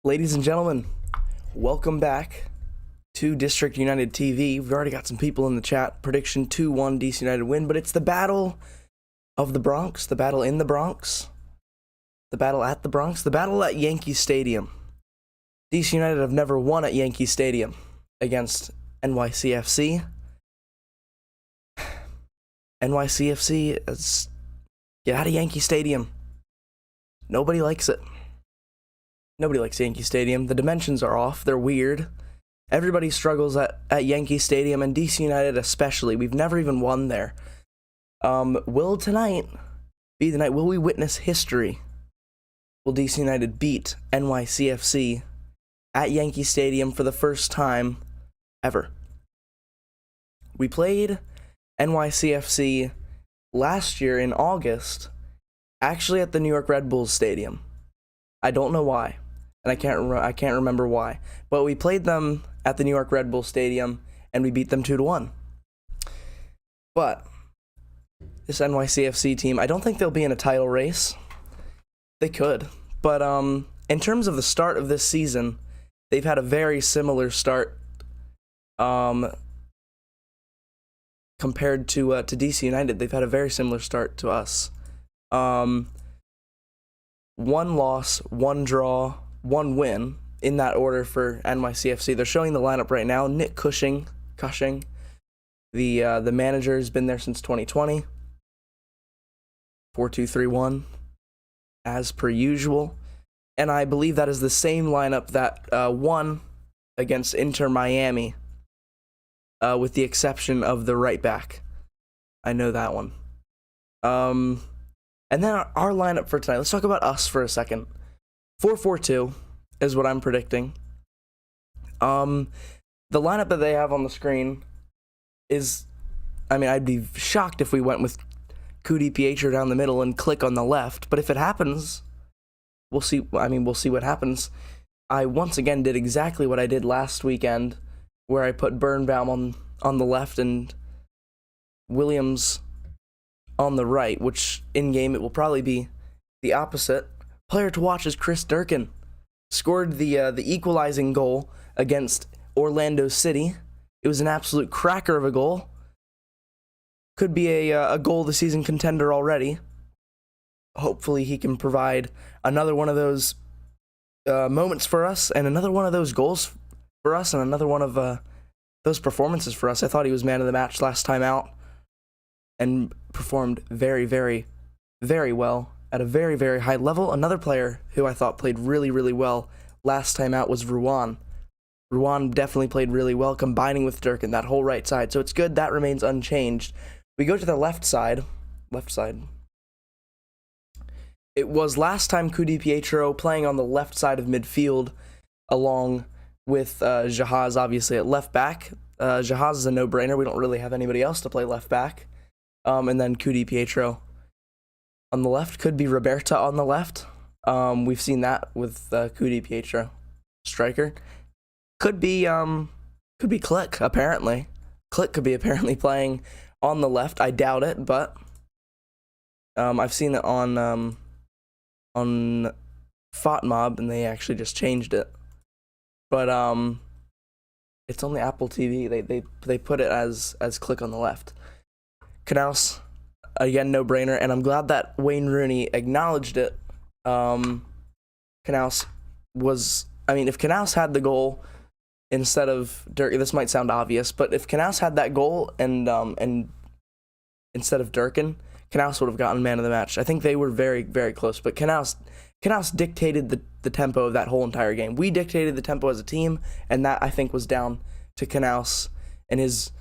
Ladies and gentlemen, welcome back to District United TV. We've already got some people in the chat. Prediction 2-1 DC United win, but it's the battle of the Bronx, the battle in the Bronx, the battle at the Bronx, the battle at Yankee Stadium. DC United have never won at Yankee Stadium against NYCFC. NYCFC is get out of Yankee Stadium. Nobody likes it. Nobody likes Yankee Stadium. The dimensions are off. They're weird. Everybody struggles at Yankee Stadium, and DC United especially. We've never even won there. Will tonight be the night? Will we witness history? Will DC United beat NYCFC at Yankee Stadium for the first time ever? We played NYCFC last year in August, actually at the New York Red Bulls Stadium. I don't know why, and I can't remember why, but we played them at the New York Red Bulls Stadium and we beat them 2-1. But this NYCFC team, I don't think they'll be in a title race. They could, but in terms of the start of this season, they've had a very similar start compared to DC United. They've had a very similar start to us. 1 loss, 1 draw, 1 win, in that order for NYCFC. They're showing the lineup right now. Nick Cushing, the manager, has been there since 2020. 4-2-3-1, as per usual. And I believe that is the same lineup that won against Inter Miami, with the exception of the right back. I know that one. And then our lineup for tonight. Let's talk about us for a second. 4-4-2 is what I'm predicting. The lineup that they have on the screen is, I mean, I'd be shocked if we went with Cudi Pietro down the middle and Click on the left. But if it happens, we'll see. I mean, we'll see what happens. I once again did exactly what I did last weekend, where I put Birnbaum on the left and Williams on the right, which in-game it will probably be the opposite. Player to watch is Chris Durkin. Scored the equalizing goal against Orlando City. It was an absolute cracker of a goal. Could be a goal of the season contender already. Hopefully he can provide another one of those moments for us, and another one of those goals for us, and another one of those performances for us. I thought he was man of the match last time out, and performed very, very, very well at a very, very high level. Another player who I thought played really, really well last time out was Ruan. Ruan definitely played really well, combining with Durkin, that whole right side. So it's good that remains unchanged. We go to the left side. It was last time Cudi Pietro playing on the left side of midfield, along with Jahaz, obviously, at left back. Jahaz is a no-brainer. We don't really have anybody else to play left back. And then Cudi Pietro on the left. Could be Roberta on the left. We've seen that with Cudi Pietro, striker. Could be Click, apparently. Click could be apparently playing on the left. I doubt it, but I've seen it on FOTMob, and they actually just changed it. But it's on the Apple TV. They put it as Click on the left. Knaus, again, no-brainer, and I'm glad that Wayne Rooney acknowledged it. Knaus was, I mean, if Knaus had the goal instead of Durkin, this might sound obvious, but if Knaus had that goal and instead of Durkin, Knaus would have gotten man of the match. I think they were very, very close, but Knaus dictated the tempo of that whole entire game. We dictated the tempo as a team, and that, I think, was down to Knaus and his,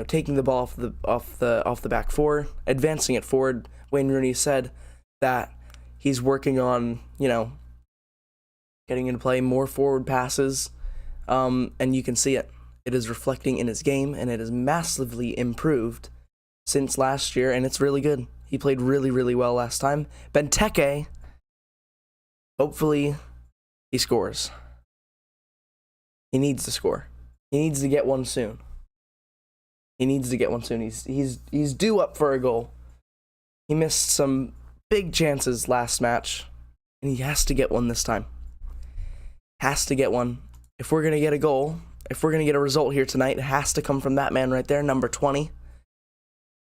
taking the ball off the back four, advancing it forward. Wayne Rooney said that he's working on, getting into play more forward passes, and you can see it. It is reflecting in his game, and it has massively improved since last year, and it's really good. He played really, really well last time. Benteke, hopefully he scores. He needs to score. He needs to get one soon. He's due up for a goal. He missed some big chances last match, and he has to get one this time. has to get one. If we're going to get a goal, if we're going to get a result here tonight, it has to come from that man right there, number 20.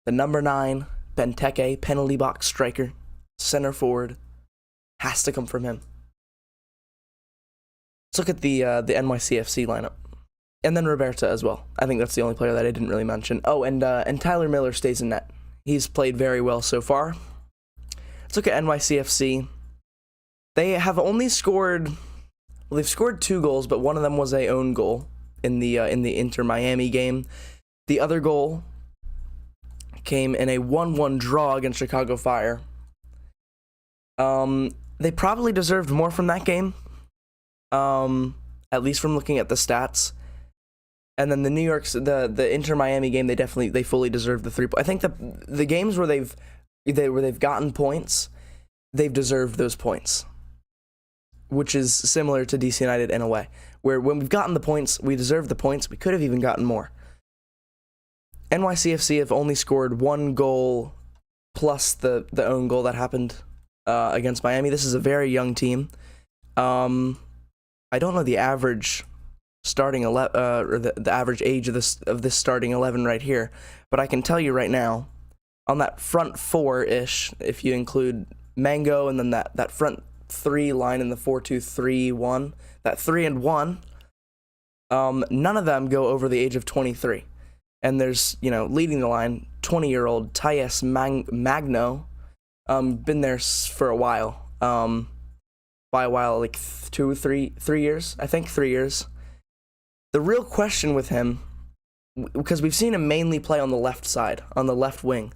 The number 9, Benteke, penalty box striker, center forward. Has to come from him. Let's look at the NYCFC lineup. And then Roberta as well. I think that's the only player that I didn't really mention. Oh, and Tyler Miller stays in net. He's played very well so far. Let's look at NYCFC. They have only scored... Well, they've scored 2 goals, but one of them was a own goal in the Inter Miami game. The other goal came in a 1-1 draw against Chicago Fire. They probably deserved more from that game. At least from looking at the stats. And then the Inter Miami game, they fully deserved the 3 points. I think the games where they've gotten points, they've deserved those points, which is similar to DC United in a way, where when we've gotten the points, we deserve the points. We could have even gotten more. NYCFC have only scored 1 goal plus the own goal that happened against Miami. This is a very young team. I don't know the average starting 11 or the average age of this starting 11 right here, but I can tell you right now, on that front 4-ish, if you include Mango and then that front 3 line in the 4-2-3-1, that 3 and 1, none of them go over the age of 23. And there's, leading the line, 20-year-old Tyes Magno, been there for a while. By a while, like 3 years, I think 3 years. The real question with him, because we've seen him mainly play on the left side, on the left wing,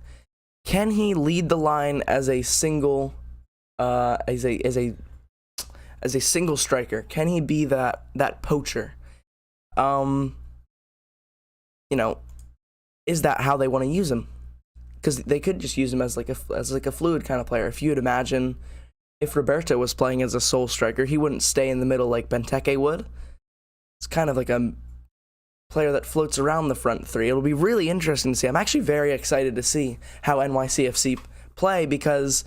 can he lead the line as a single, as a single striker? Can he be that poacher? Is that how they want to use him? Because they could just use him as like a fluid kind of player. If you'd imagine if Roberto was playing as a sole striker, he wouldn't stay in the middle like Benteke would. It's kind of like a player that floats around the front 3. It'll be really interesting to see. I'm actually very excited to see how NYCFC play because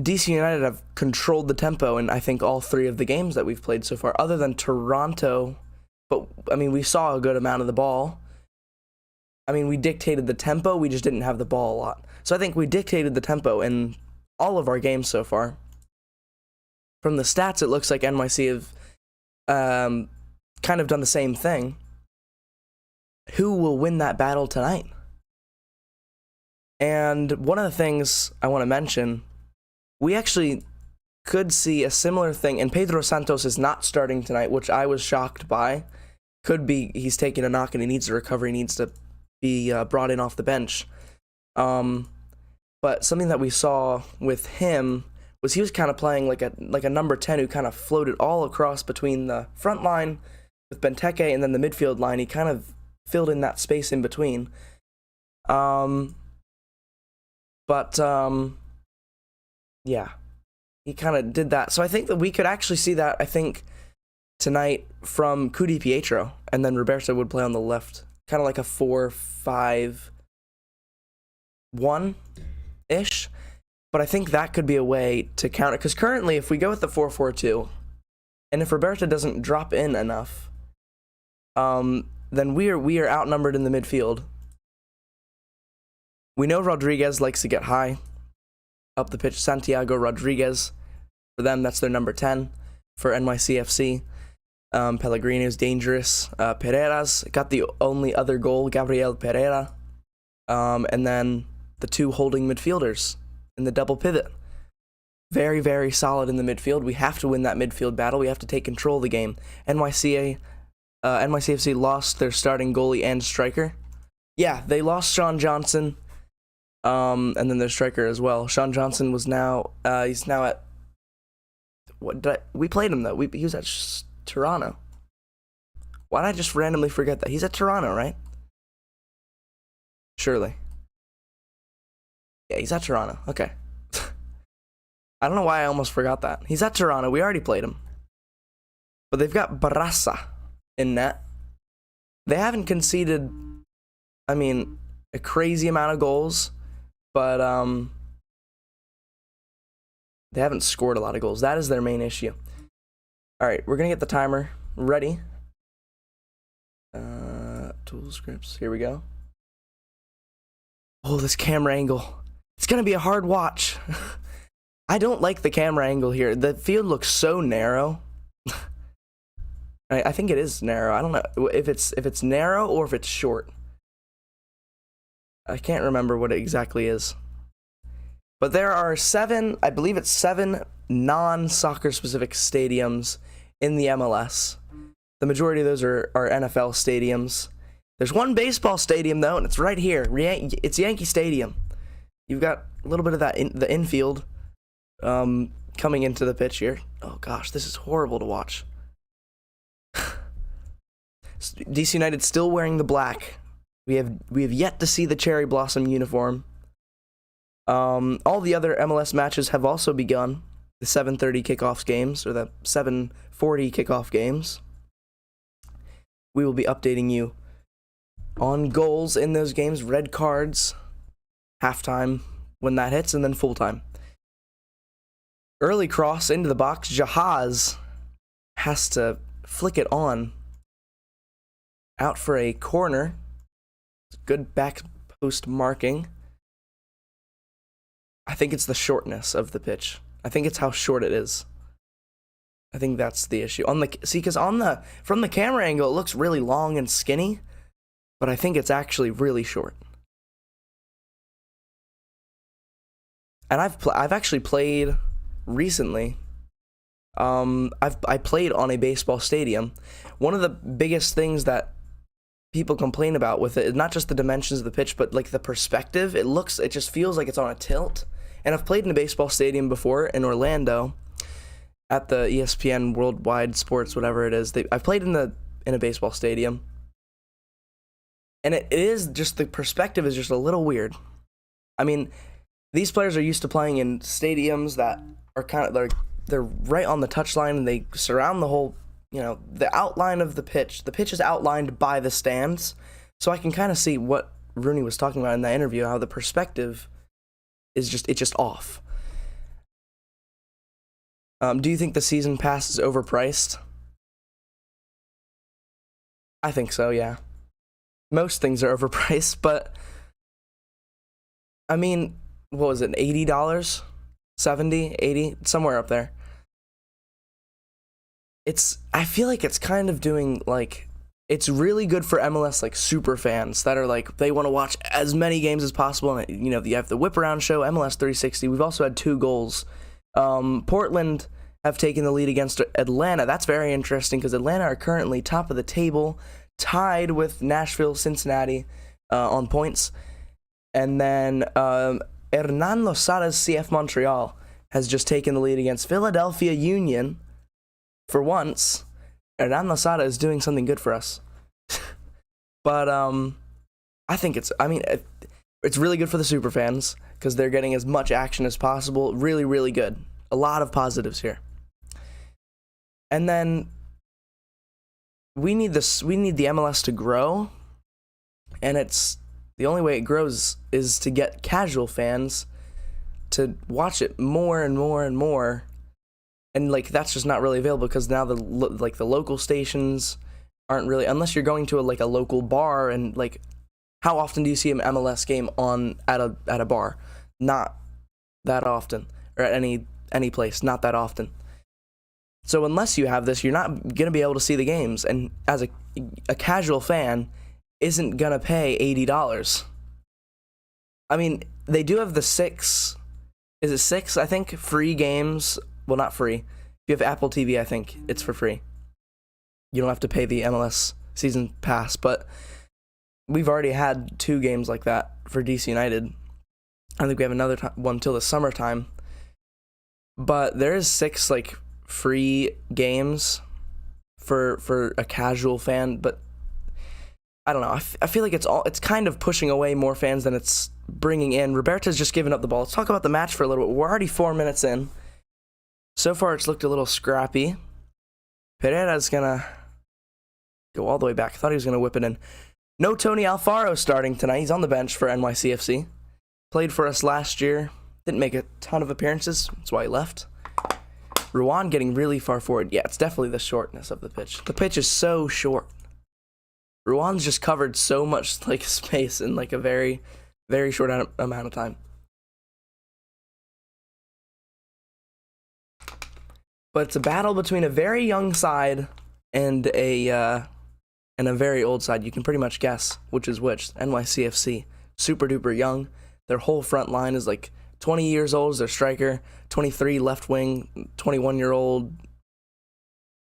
DC United have controlled the tempo in, I think, all 3 of the games that we've played so far, other than Toronto. But, we saw a good amount of the ball. We dictated the tempo, we just didn't have the ball a lot. So I think we dictated the tempo in all of our games so far. From the stats, it looks like NYC have kind of done the same thing. Who will win that battle tonight? And one of the things I want to mention, we actually could see a similar thing, and Pedro Santos is not starting tonight, which I was shocked by. Could be he's taking a knock and he needs to recover, he needs to be brought in off the bench. But something that we saw with him was he was kind of playing like a number 10 who kind of floated all across between the front line with Benteke and then the midfield line. He kind of filled in that space in between. Yeah, he kind of did that. So I think that we could actually see that, I think, tonight from Cudi Pietro, and then Roberto would play on the left. Kind of like a 4-5-1-ish. But I think that could be a way to counter, because currently if we go with the 4-4-2, and if Roberto doesn't drop in enough, then we are outnumbered in the midfield. We know Rodriguez likes to get high up the pitch. Santiago Rodriguez, for them, that's their number 10. For NYCFC, Pellegrino's dangerous. Pereira's got the only other goal, Gabriel Pereira. And then the 2 holding midfielders in the double pivot. Very, very solid in the midfield. We have to win that midfield battle. We have to take control of the game. NYCFC lost their starting goalie and striker. Yeah, they lost Sean Johnson, and then their striker as well. Sean Johnson was he's now at, we played him though. He was at Toronto. Why did I just randomly forget that? He's at Toronto, right? Surely. Yeah, he's at Toronto. Okay. I don't know why I almost forgot that. He's at Toronto. We already played him. But they've got Barraza in net. They haven't conceded, a crazy amount of goals, but they haven't scored a lot of goals. That is their main issue. All right, we're gonna get the timer ready. Tool scripts. Here we go. Oh, this camera angle. It's gonna be a hard watch. I don't like the camera angle here. The field looks so narrow. I think it is narrow. I don't know if it's narrow or if it's short. I can't remember what it exactly is. But there are I believe it's 7 non-soccer specific stadiums in the MLS. The majority of those are NFL stadiums. There's one baseball stadium though, and it's right here. It's Yankee Stadium. You've got a little bit of that the infield coming into the pitch here. Oh gosh, this is horrible to watch. DC United still wearing the black. We have yet to see the cherry blossom uniform. All the other MLS matches have also begun. The 7:30 kickoff games, or the 7:40 kickoff games. We will be updating you on goals in those games, red cards, halftime when that hits, and then full time. Early cross into the box. Jahaz has to flick it on. Out for a corner. Good back post marking. I think it's the shortness of the pitch. I think it's how short it is. I think that's the issue. Because from the camera angle, it looks really long and skinny, but I think it's actually really short. And I've actually played recently. I played on a baseball stadium. One of the biggest things that people complain about with it is not just the dimensions of the pitch, but like the perspective. It just feels like it's on a tilt. And I've played in a baseball stadium before in Orlando at the ESPN Worldwide Sports, whatever it is. I've played in a baseball stadium. And it is just, the perspective is just a little weird. I mean, these players are used to playing in stadiums that are they're right on the touchline, and they surround the whole, the outline of the pitch. The pitch is outlined by the stands. So I can kind of see what Rooney was talking about in that interview, how the perspective is just off. Do you think the season pass is overpriced? I think so, yeah. Most things are overpriced, but I mean, what was it, $80? $70, $80, somewhere up there. I feel like it's kind of doing, like, it's really good for MLS, like, super fans that are, like, they want to watch as many games as possible. And, you have the Whip Around show, MLS 360. We've also had 2 goals. Portland have taken the lead against Atlanta. That's very interesting because Atlanta are currently top of the table, tied with Nashville, Cincinnati on points. And then Hernan Losada's CF Montreal has just taken the lead against Philadelphia Union. For once, Hernan Losada is doing something good for us. But I think it's really good for the super fans because they're getting as much action as possible. Really, really good. A lot of positives here. And then we need the MLS to grow, and it's the only way it grows is to get casual fans to watch it more and more and more. And like that's just not really available because now the local stations aren't really, unless you're going to a local bar, and like how often do you see an MLS game on at a bar? Not that often, or at any place, not that often. So unless you have this, you're not going to be able to see the games, and as a casual fan isn't going to pay $80. I mean, they do have the 6, is it 6, I think, free games. Well, not free. If you have Apple TV, I think it's for free. You don't have to pay the MLS season pass, but we've already had 2 games like that for DC United. I think we have another one till the summertime. But there is 6 free games for a casual fan, but I don't know. I feel like it's kind of pushing away more fans than it's bringing in. Roberta's just given up the ball. Let's talk about the match for a little bit. We're already 4 minutes in. So far, it's looked a little scrappy. Pereira's gonna go all the way back. I thought he was gonna whip it in. No Tony Alfaro starting tonight. He's on the bench for NYCFC. Played for us last year. Didn't make a ton of appearances. That's why he left. Ruan getting really far forward. Yeah, it's definitely the shortness of the pitch. The pitch is so short. Ruan's just covered so much like space in like a very, very short amount of time. But it's a battle between a very young side and a very old side. You can pretty much guess which is which. NYCFC, super duper young. Their whole front line is like 20 years old is their striker, 23 left wing, 21-year-old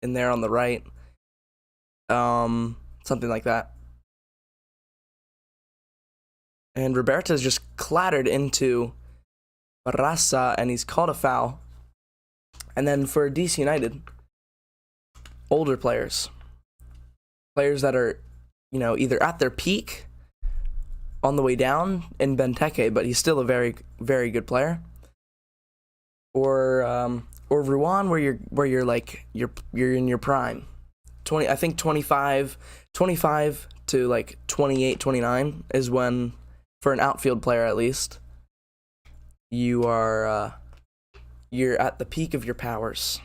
in there on the right. Something like that. And Roberta's just clattered into Barraza, and he's called a foul. And then for DC United, older players that are, either at their peak on the way down in Benteke, but he's still a very, very good player. Or Ruan, where you're in your prime. 25 to like 28, 29 is when, for an outfield player at least, you're at the peak of your powers.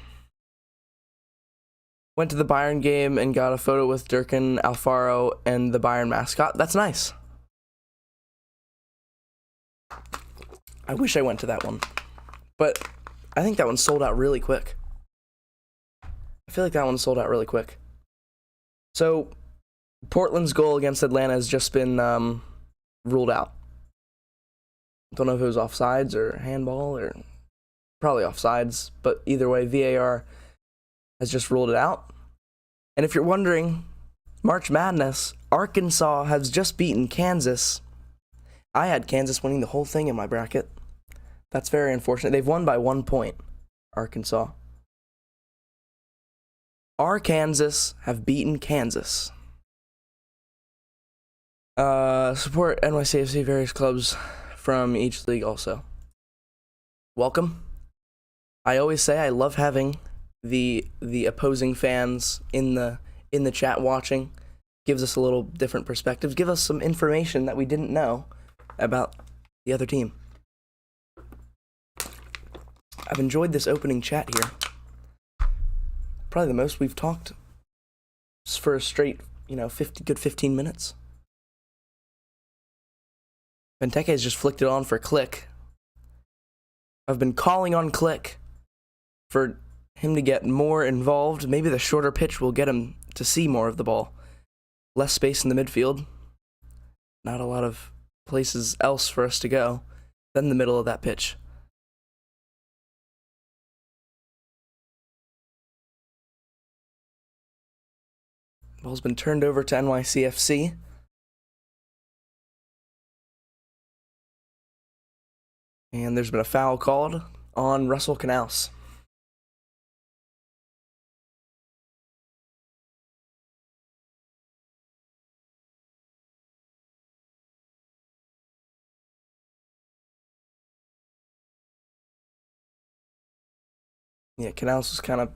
Went to the Bayern game and got a photo with Durkin, Alfaro, and the Bayern mascot. That's nice. I wish I went to that one. But I think that one sold out really quick. I feel like that one sold out really quick. So, Portland's goal against Atlanta has just been ruled out. Don't know if it was offsides or handball, or probably offsides, but either way, VAR has just ruled it out. And if you're wondering, March Madness, Arkansas has just beaten Kansas. I had Kansas winning the whole thing in my bracket. That's very unfortunate. They've won by 1 point, Arkansas. Arkansas have beaten Kansas. Support NYCFC, various clubs from each league also. Welcome. I always say I love having the opposing fans in the chat watching. Gives us a little different perspectives. Give us some information that we didn't know about the other team. I've enjoyed this opening chat here. Probably the most we've talked for a straight, 15 minutes. Benteke has just flicked it on for Click. I've been calling on Click for him to get more involved. Maybe the shorter pitch will get him to see more of the ball. Less space in the midfield. Not a lot of places else for us to go than the middle of that pitch. Ball's been turned over to NYCFC. And there's been a foul called on Russell Canals. Yeah, Canals was kind of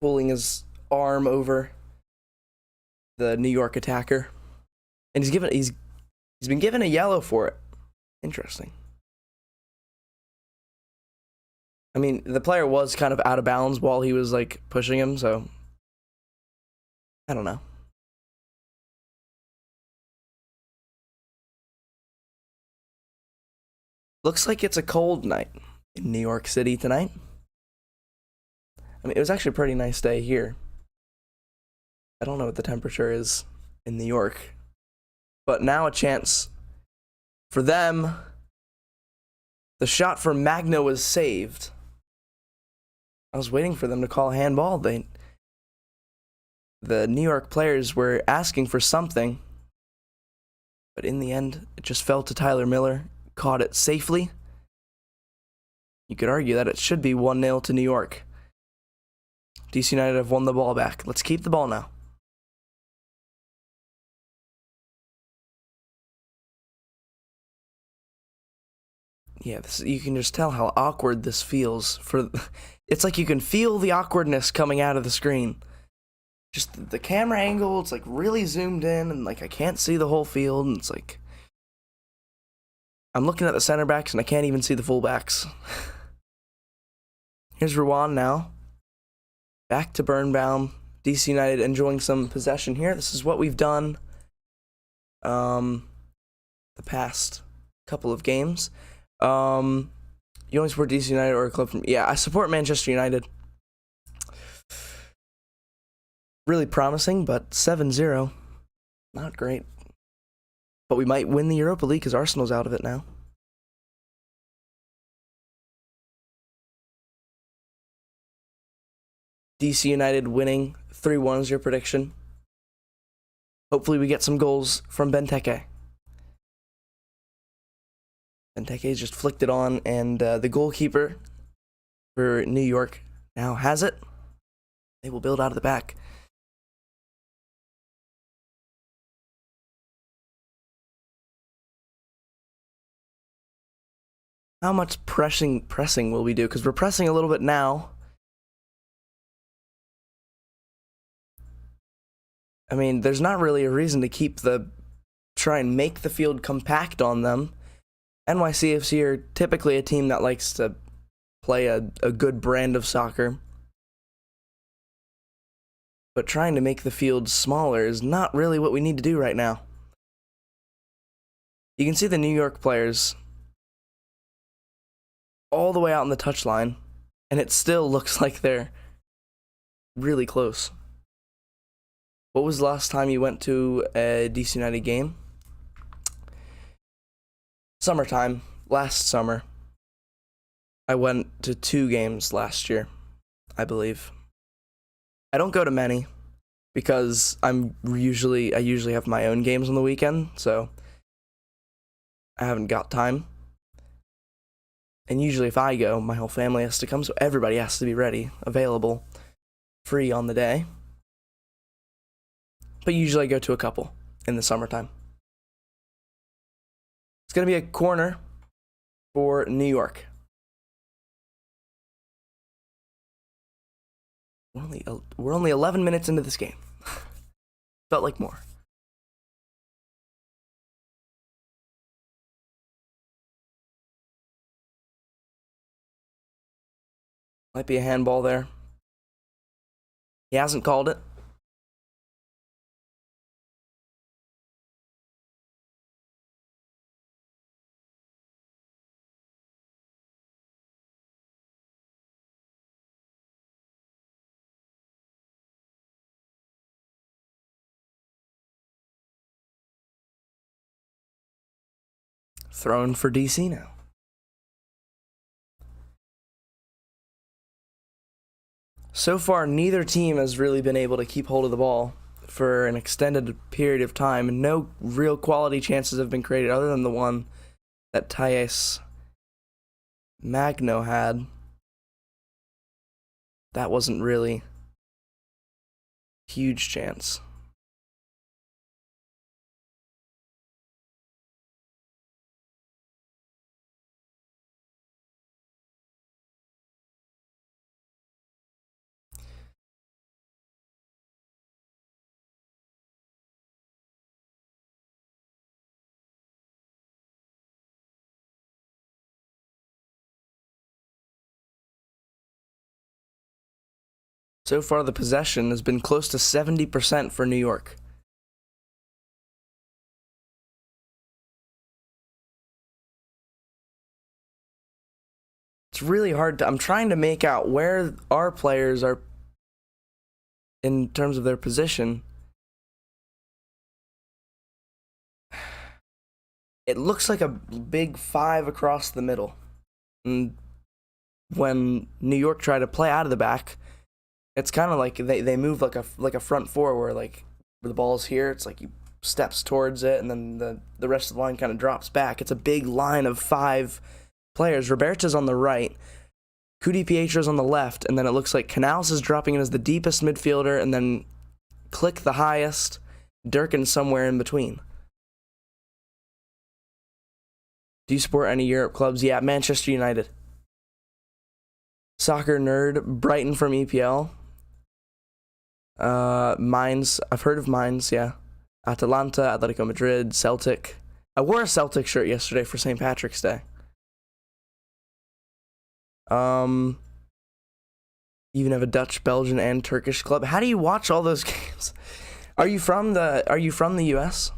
pulling his arm over the New York attacker, and he's been given a yellow for it. Interesting. I mean, the player was kind of out of bounds while he was like pushing him, so I don't know. Looks like it's a cold night in New York City tonight. I mean, it was actually a pretty nice day here. I don't know what the temperature is in New York. But now a chance for them. The shot for Magna was saved. I was waiting for them to call a handball. The New York players were asking for something. But in the end, it just fell to Tyler Miller. Caught it safely. You could argue that it should be 1-0 to New York. DC United have won the ball back. Let's keep the ball now. Yeah, you can just tell how awkward this feels. It's like you can feel the awkwardness coming out of the screen. Just the camera angle, it's like really zoomed in, and like I can't see the whole field, and it's like I'm looking at the center backs and I can't even see the full backs. Here's Rouen now. Back to Birnbaum. DC United enjoying some possession here. This is what we've done the past couple of games. You only support DC United or a club from... Yeah, I support Manchester United. Really promising, but 7-0. Not great. But we might win the Europa League because Arsenal's out of it now. DC United winning 3-1 is your prediction. Hopefully we get some goals from Benteke. Benteke just flicked it on, and the goalkeeper for New York now has it. They will build out of the back. How much pressing will we do? Because we're pressing a little bit now. I mean, there's not really a reason to try and make the field compact on them. NYCFC are typically a team that likes to play a good brand of soccer. But trying to make the field smaller is not really what we need to do right now. You can see the New York players all the way out on the touchline, and it still looks like they're really close. What was the last time you went to a DC United game? Summertime, last summer. I went to 2 games last year, I believe. I don't go to many because I usually have my own games on the weekend, so I haven't got time. And usually if I go, my whole family has to come, so everybody has to be ready, available, free on the day. But usually I go to a couple in the summertime. It's going to be a corner for New York. We're only 11 minutes into this game. Felt like more. Might be a handball there. He hasn't called it. Thrown for DC now. So far, neither team has really been able to keep hold of the ball for an extended period of time, and no real quality chances have been created other than the one that Thais Magno had. That wasn't really a huge chance. So far, the possession has been close to 70% for New York. It's really hard I'm trying to make out where our players are in terms of their position. It looks like a big 5 across the middle. And when New York try to play out of the back, it's kind of like they move like a front 4 where the ball's here, it's like he steps towards it and then the rest of the line kind of drops back. It's a big line of 5 players. Roberta's on the right, Cudi Pietro's on the left, and then it looks like Canals is dropping in as the deepest midfielder, and then Click the highest, Durkin somewhere in between. Do you support any Europe clubs? Yeah, Manchester United. Soccer nerd, Brighton from EPL. Mainz, I've heard of Mainz, yeah. Atalanta, Atletico Madrid, Celtic. I wore a Celtic shirt yesterday for St. Patrick's Day. You even have a Dutch, Belgian, and Turkish club. How do you watch all those games? Are you from the US?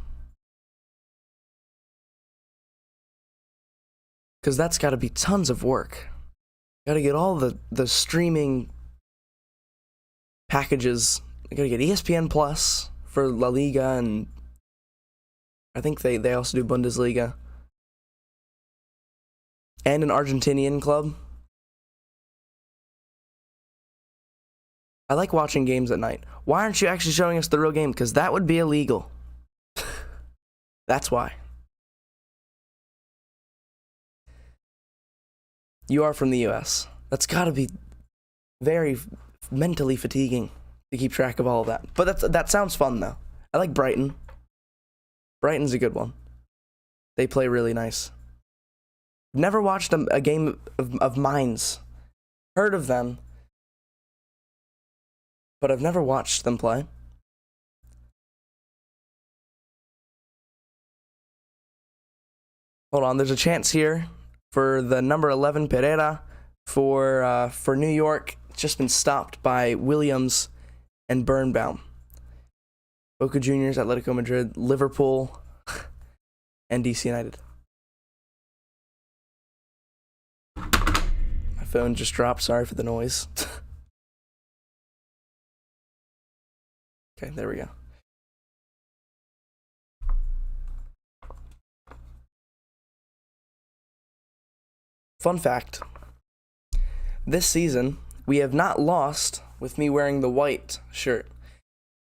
Because that's got to be tons of work. Got to get all the streaming packages. You got to get ESPN Plus for La Liga, and I think they also do Bundesliga. And an Argentinian club. I like watching games at night. Why aren't you actually showing us the real game? Because that would be illegal. That's why. You are from the US. That's gotta be very mentally fatiguing to keep track of all of that. But that sounds fun, though. I like Brighton. Brighton's a good one. They play really nice. Never watched a game of Mines. Heard of them, but I've never watched them play. Hold on, there's a chance here for the number 11 Pereira for New York. It's just been stopped by Williams and Birnbaum. Boca Juniors, Atletico Madrid, Liverpool, and DC United. My phone just dropped. Sorry for the noise. Okay, there we go. Fun fact. This season, we have not lost with me wearing the white shirt.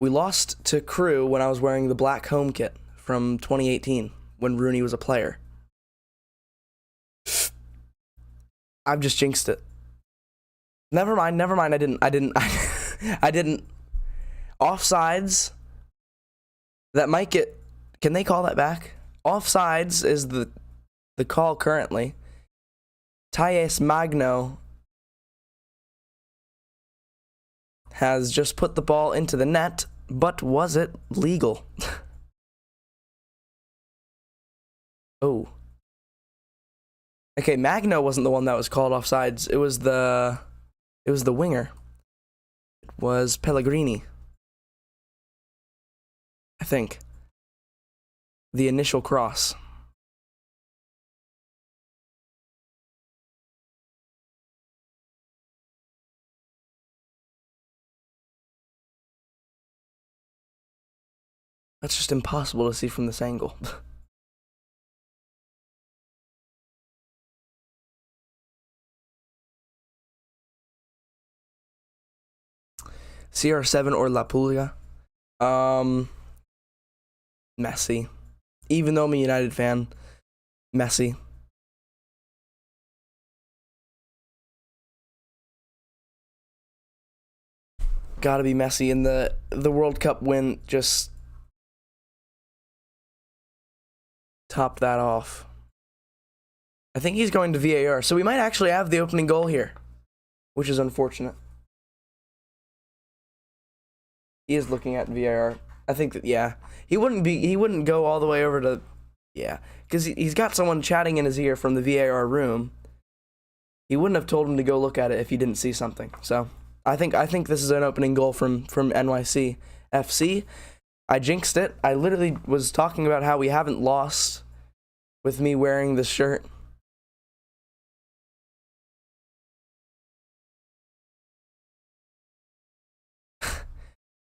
We lost to Crew when I was wearing the black home kit from 2018 when Rooney was a player. I've just jinxed it. Never mind. I didn't. Offsides. That might get. Can they call that back? Offsides is the call currently. Thais Magno has just put the ball into the net, but was it legal? Oh. Okay, Magno wasn't the one that was called offsides. It was the winger. It was Pellegrini. I think. The initial cross. That's just impossible to see from this angle. CR7 or La Puglia? Messi. Even though I'm a United fan, Messi. Gotta be Messi, in the World Cup win just topped that off. I think he's going to VAR, so we might actually have the opening goal here, which is unfortunate. He is looking at VAR. I think that, yeah, he wouldn't go all the way over to, yeah, because he's got someone chatting in his ear from the VAR room. He wouldn't have told him to go look at it if he didn't see something. So I think this is an opening goal from NYCFC. I jinxed it. I literally was talking about how we haven't lost with me wearing this shirt.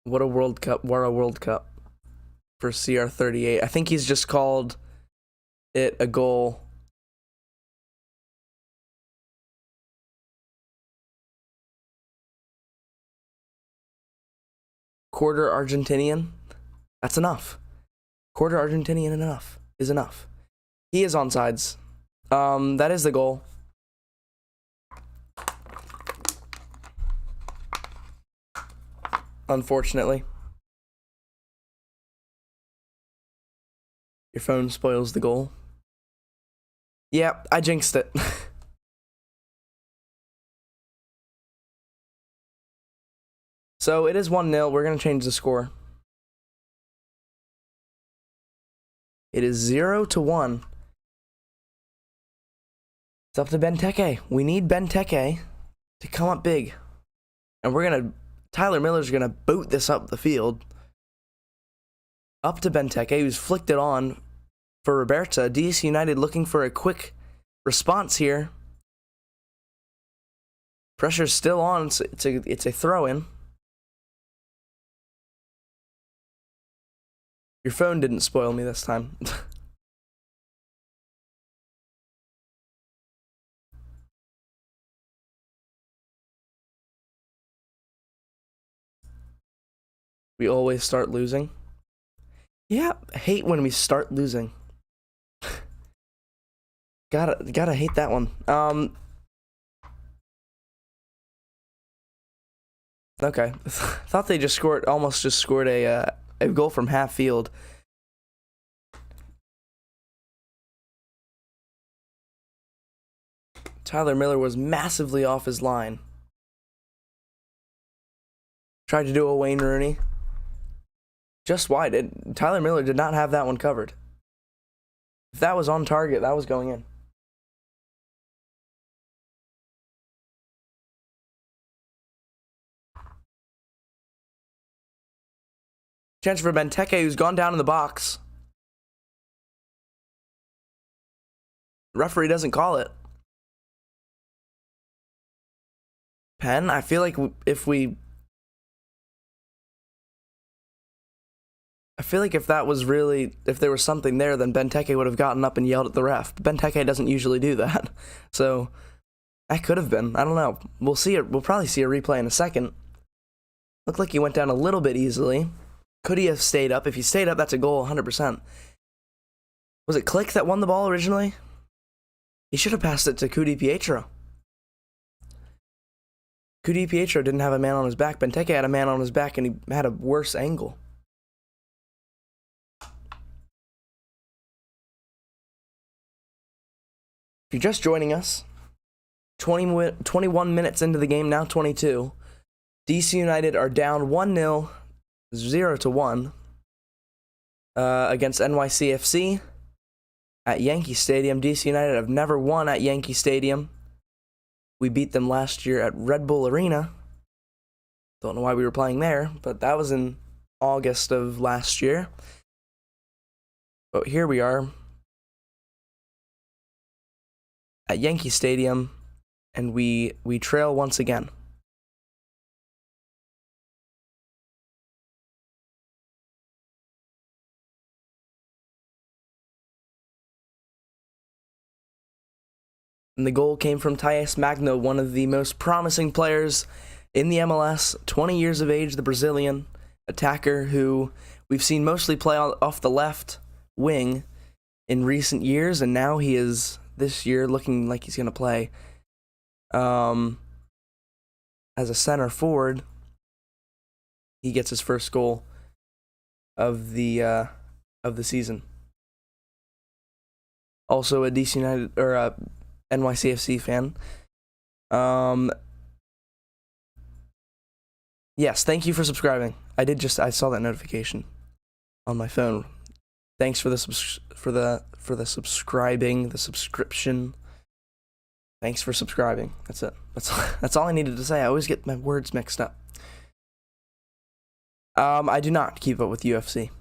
What a World Cup for CR38. I think he's just called it a goal. Quarter Argentinian. That's enough. Quarter Argentinian is enough. He is onside. That is the goal. Unfortunately. Your phone spoils the goal. Yeah, I jinxed it. So it is 1-0. We're going to change the score. It is 0-1. It's up to Benteke. We need Benteke to come up big. And Tyler Miller's gonna boot this up the field. Up to Benteke, who's flicked it on for Roberta. DC United looking for a quick response here. Pressure's still on. It's a throw-in. Your phone didn't spoil me this time. We always start losing. Yeah, I hate when we start losing. gotta hate that one. Okay. Thought they almost just scored a goal from half field. Tyler Miller was massively off his line. Tried to do a Wayne Rooney. Just wide. Tyler Miller did not have that one covered. If that was on target, that was going in. Chance for Benteke, who's gone down in the box. The referee doesn't call it. Pen, I feel like if that was really, if there was something there, then Benteke would have gotten up and yelled at the ref. Benteke doesn't usually do that. So, that could have been. I don't know. We'll see it. We'll probably see a replay in a second. Looked like he went down a little bit easily. Could he have stayed up? If he stayed up, that's a goal, 100%. Was it Click that won the ball originally? He should have passed it to Cudi Pietro. Cudi Pietro didn't have a man on his back. Benteke had a man on his back, and he had a worse angle. If you're just joining us, 21 minutes into the game, now 22. DC United are down 1-0, 0-1 against NYCFC at Yankee Stadium. DC United have never won at Yankee Stadium. We beat them last year at Red Bull Arena. Don't know why we were playing there, but that was in August of last year. But here we are at Yankee Stadium, and we trail once again. And the goal came from Thais Magno, one of the most promising players in the MLS, 20 years of age, the Brazilian attacker who we've seen mostly play off the left wing in recent years, and now he is, this year, looking like he's going to play as a center forward. He gets his first goal of the season. Also a DC United, or a NYCFC fan. Yes, thank you for subscribing. I saw that notification on my phone. Thanks for the subscribing, the subscription. Thanks for subscribing. That's it. That's all I needed to say. I always get my words mixed up. I do not keep up with UFC.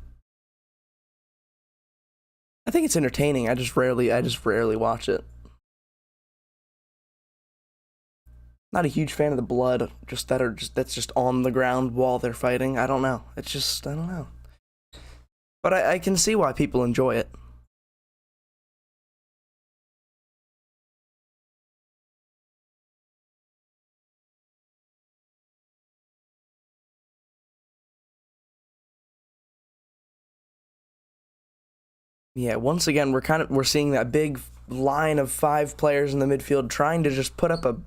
I think it's entertaining. I just rarely watch it. Not a huge fan of the blood, that's just on the ground while they're fighting. I don't know. I don't know. But I can see why people enjoy it. Yeah, once again, we're seeing that big line of 5 players in the midfield trying to just put up a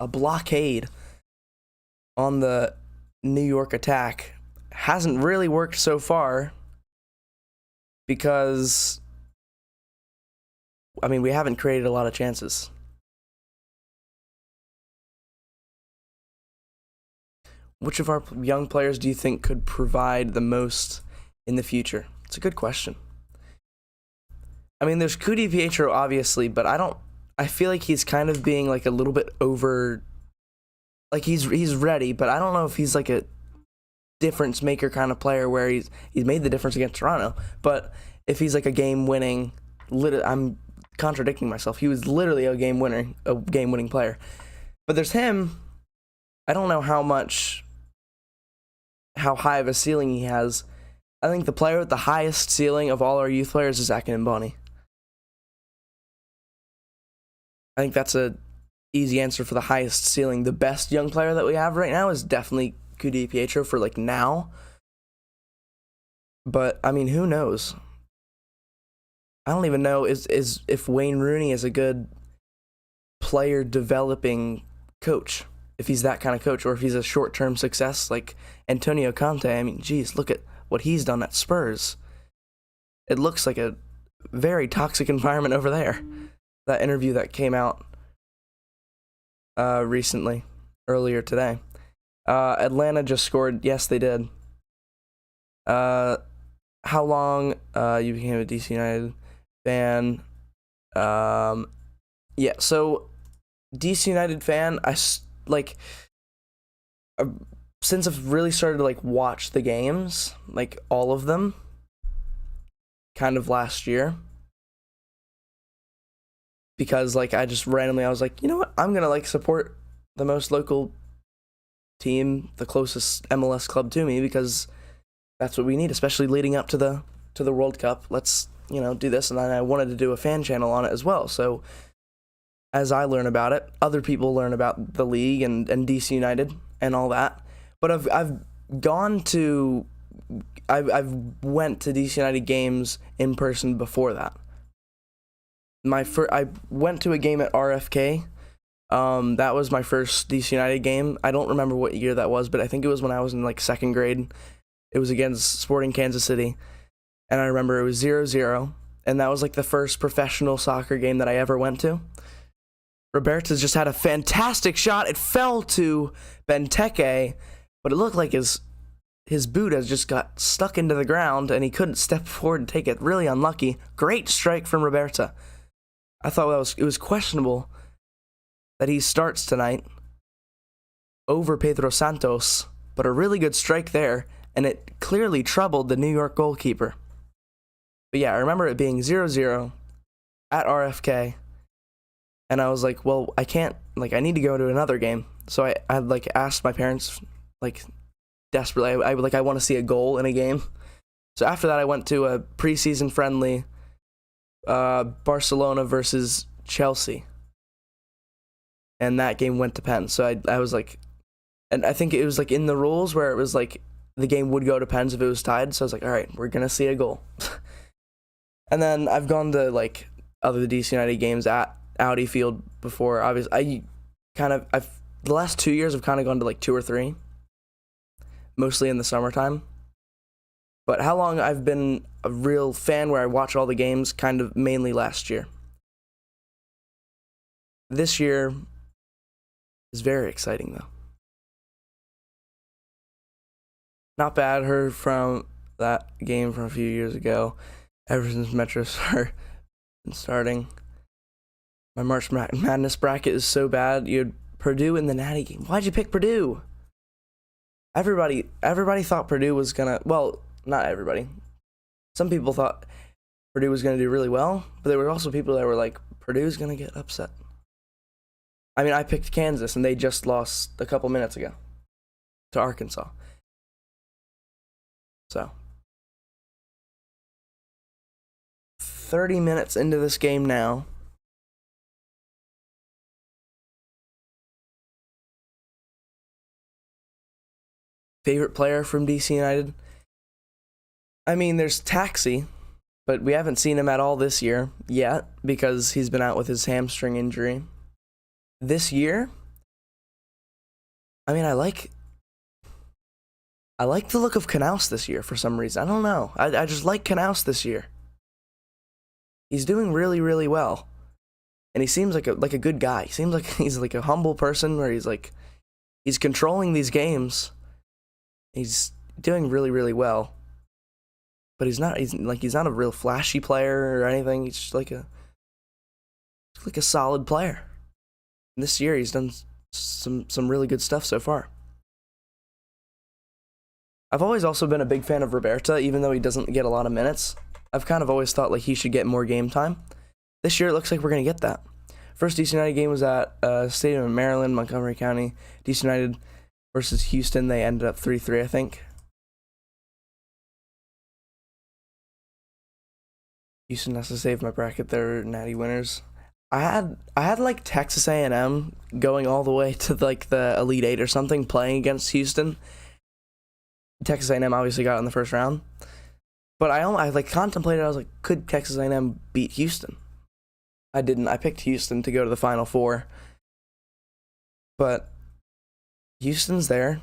blockade on the New York attack. Hasn't really worked so far because, I mean, we haven't created a lot of chances. Which of our young players do you think could provide the most in the future? It's a good question. I mean, there's Cudi Pietro, obviously, but I feel like he's kind of being like a little bit like he's ready, but I don't know if he's like a difference maker kind of player where he's made the difference against Toronto. But if he's like a game winning, I'm contradicting myself. He was literally a game winning player. But there's him. I don't know how high of a ceiling he has. I think the player with the highest ceiling of all our youth players is Akin Mboni. I think that's a easy answer for the highest ceiling. The best young player that we have right now is definitely Kudi Pietro for like now. But I mean, who knows? I don't even know if Wayne Rooney is a good player developing coach, if he's that kind of coach, or if he's a short-term success like Antonio Conte. I mean, geez, look at what he's done at Spurs. It looks like a very toxic environment over there. That interview that came out earlier today. Atlanta just scored. Yes, they did. How long you became a DC United fan? Yeah, so DC United fan, since I've really started to like watch the games, like all of them, kind of last year. Because like I was like, you know what, I'm gonna like support the most local team, the closest MLS club to me, because that's what we need, especially leading up to the World Cup. Let's, do this. And then I wanted to do a fan channel on it as well. So as I learn about it, other people learn about the league and DC United and all that. But I've went to DC United games in person before that. I went to a game at RFK. That was my first DC United game. I don't remember what year that was, but I think it was when I was in like second grade. It was against Sporting Kansas City, and I remember it was 0-0, and that was like the first professional soccer game that I ever went to. Roberta's just had a fantastic shot. It fell to Benteke, but it looked like his boot has just got stuck into the ground, and he couldn't step forward and take it. Really unlucky. Great strike from Roberta. I thought it was questionable that he starts tonight over Pedro Santos, but a really good strike there, and it clearly troubled the New York goalkeeper. But yeah, I remember it being 0-0 at RFK, and I was like, well, I can't, I need to go to another game. So I asked my parents, desperately, I want to see a goal in a game. So after that, I went to a preseason friendly, Barcelona versus Chelsea, and that game went to pen. So I was like, and I think it was like in the rules where it was like the game would go to pens if it was tied. So I was like, all right, we're gonna see a goal. And then I've gone to like other DC United games at Audi Field before. Obviously, the last 2 years I've kind of gone to like 2 or 3, mostly in the summertime. But how long I've been a real fan where I watch all the games, kind of mainly last year. This year is very exciting, though. Not bad. Heard from that game from a few years ago. Ever since Metro starting. My March Madness bracket is so bad. You had Purdue in the Natty game. Why'd you pick Purdue? Everybody thought Purdue was gonna, well, not everybody. Some people thought Purdue was gonna do really well, but there were also people that were like, Purdue's gonna get upset. I mean, I picked Kansas, and they just lost a couple minutes ago to Arkansas. So 30 minutes into this game now. Favorite player from DC United? I mean, there's Taxi, but we haven't seen him at all this year yet because he's been out with his hamstring injury. This year, I mean, I like the look of Knaus this year for some reason. I don't know. I just like Knaus this year. He's doing really, really well. And he seems like a good guy. He seems like he's like a humble person where he's controlling these games. He's doing really, really well. But he's not a real flashy player or anything. He's just like a solid player. And this year he's done some really good stuff so far. I've always also been a big fan of Roberta, even though he doesn't get a lot of minutes. I've kind of always thought like he should get more game time. This year it looks like we're gonna get that. First DC United game was at Stadium in Maryland, Montgomery County. DC United versus Houston. They ended up 3-3, I think. Houston has to save my bracket. They're natty winners. I had like Texas A&M going all the way to like the Elite Eight or something, playing against Houston. Texas A&M obviously got in the first round, but I like contemplated. I was like, could Texas A&M beat Houston? I didn't. I picked Houston to go to the Final Four, but Houston's there.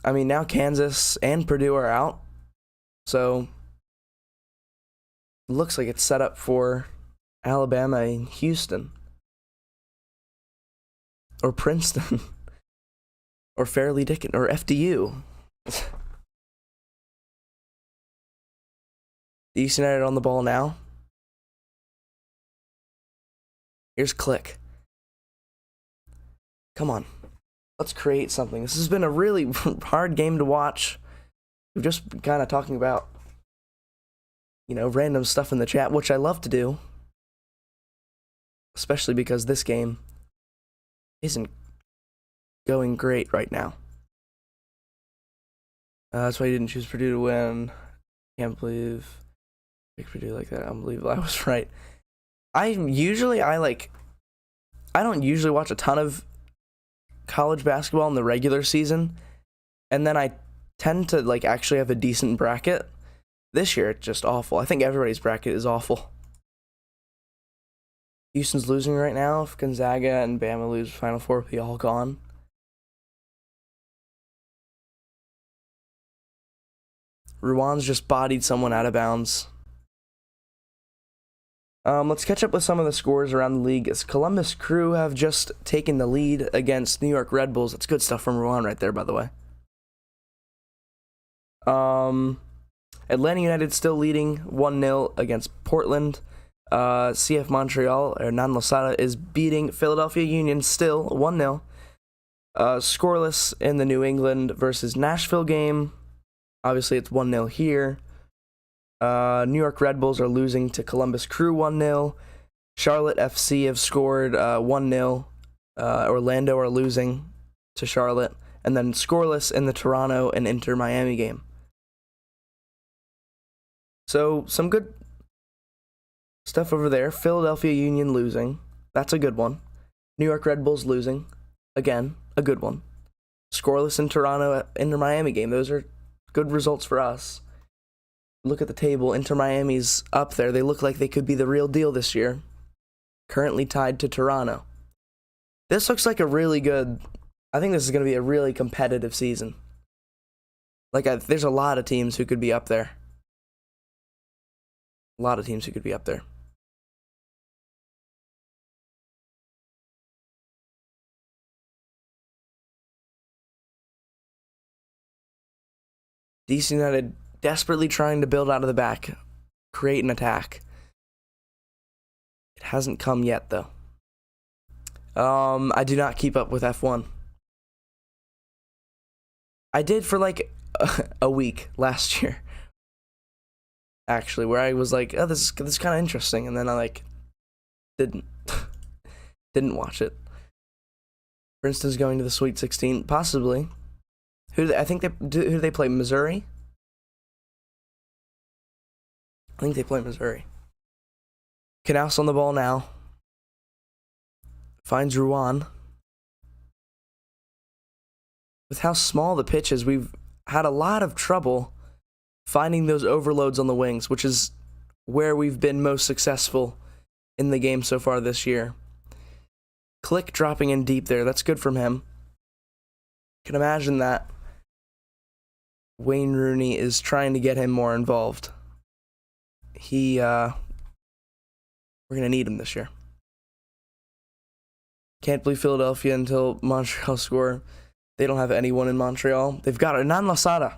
I mean, now Kansas and Purdue are out, so it looks like it's set up for Alabama and Houston, or Princeton, or Fairleigh Dickinson, or FDU. DC United on the ball now. Here's Click. Come on. Let's create something. This has been a really hard game to watch. We've just been kind of talking about, random stuff in the chat, which I love to do. Especially because this game isn't going great right now. That's why you didn't choose Purdue to win. Can't believe I picked Purdue like that. Unbelievable. I was right. I don't usually watch a ton of college basketball in the regular season, and then I tend to actually have a decent bracket. This year it's just awful. I think everybody's bracket is awful. Houston's losing right now. If Gonzaga and Bama lose Final Four, we'll be all gone. Rowan's just bodied someone out of bounds. Let's catch up with some of the scores around the league. As Columbus Crew have just taken the lead against New York Red Bulls. That's good stuff from Rowan right there, by the way. Atlanta United still leading 1-0 against Portland. CF Montreal, or Nan Losada, is beating Philadelphia Union still 1-0. Scoreless in the New England versus Nashville game. Obviously, it's 1-0 here. New York Red Bulls are losing to Columbus Crew 1-0. Charlotte FC have scored 1-0. Orlando are losing to Charlotte. And then scoreless in the Toronto and Inter Miami game. So, some good stuff over there. Philadelphia Union losing. That's a good one. New York Red Bulls losing. Again, a good one. Scoreless in Toronto, Inter Miami game. Those are good results for us. Look at the table. Inter Miami's up there. They look like they could be the real deal this year. Currently tied to Toronto. This looks like a really good... I think this is going to be a really competitive season. There's a lot of teams who could be up there. A lot of teams who could be up there. DC United desperately trying to build out of the back, create an attack. It hasn't come yet, though. I do not keep up with F1. I did for a week last year, actually, where I was like, oh, this is kind of interesting, and then I didn't watch it. Princeton's going to the Sweet 16, possibly. Who do they play? Missouri? I think they play Missouri. Knaus on the ball now. Finds Rowan. With how small the pitch is, we've had a lot of trouble finding those overloads on the wings, which is where we've been most successful in the game so far this year. Click dropping in deep there. That's good from him. Can imagine that Wayne Rooney is trying to get him more involved. We're going to need him this year. Can't believe Philadelphia until Montreal score. They don't have anyone in Montreal. They've got Hernan Losada.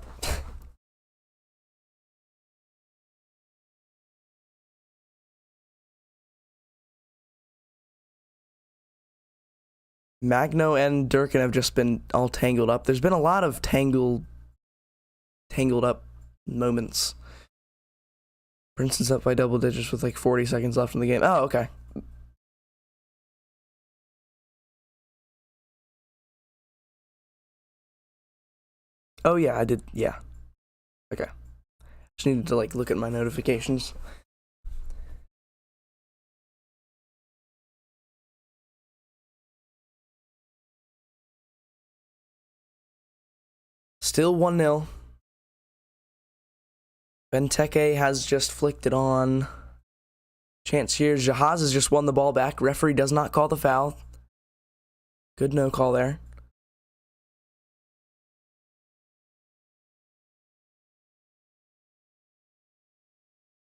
Magno and Durkin have just been all tangled up. There's been a lot of tangled up moments. For instance, up by double digits with like 40 seconds left in the game. Oh, okay. Oh yeah, I did. Yeah. Okay. Just needed to like look at my notifications. Still 1-0. Benteke has just flicked it on. Chance here. Jahaz has just won the ball back. Referee does not call the foul. Good no call there.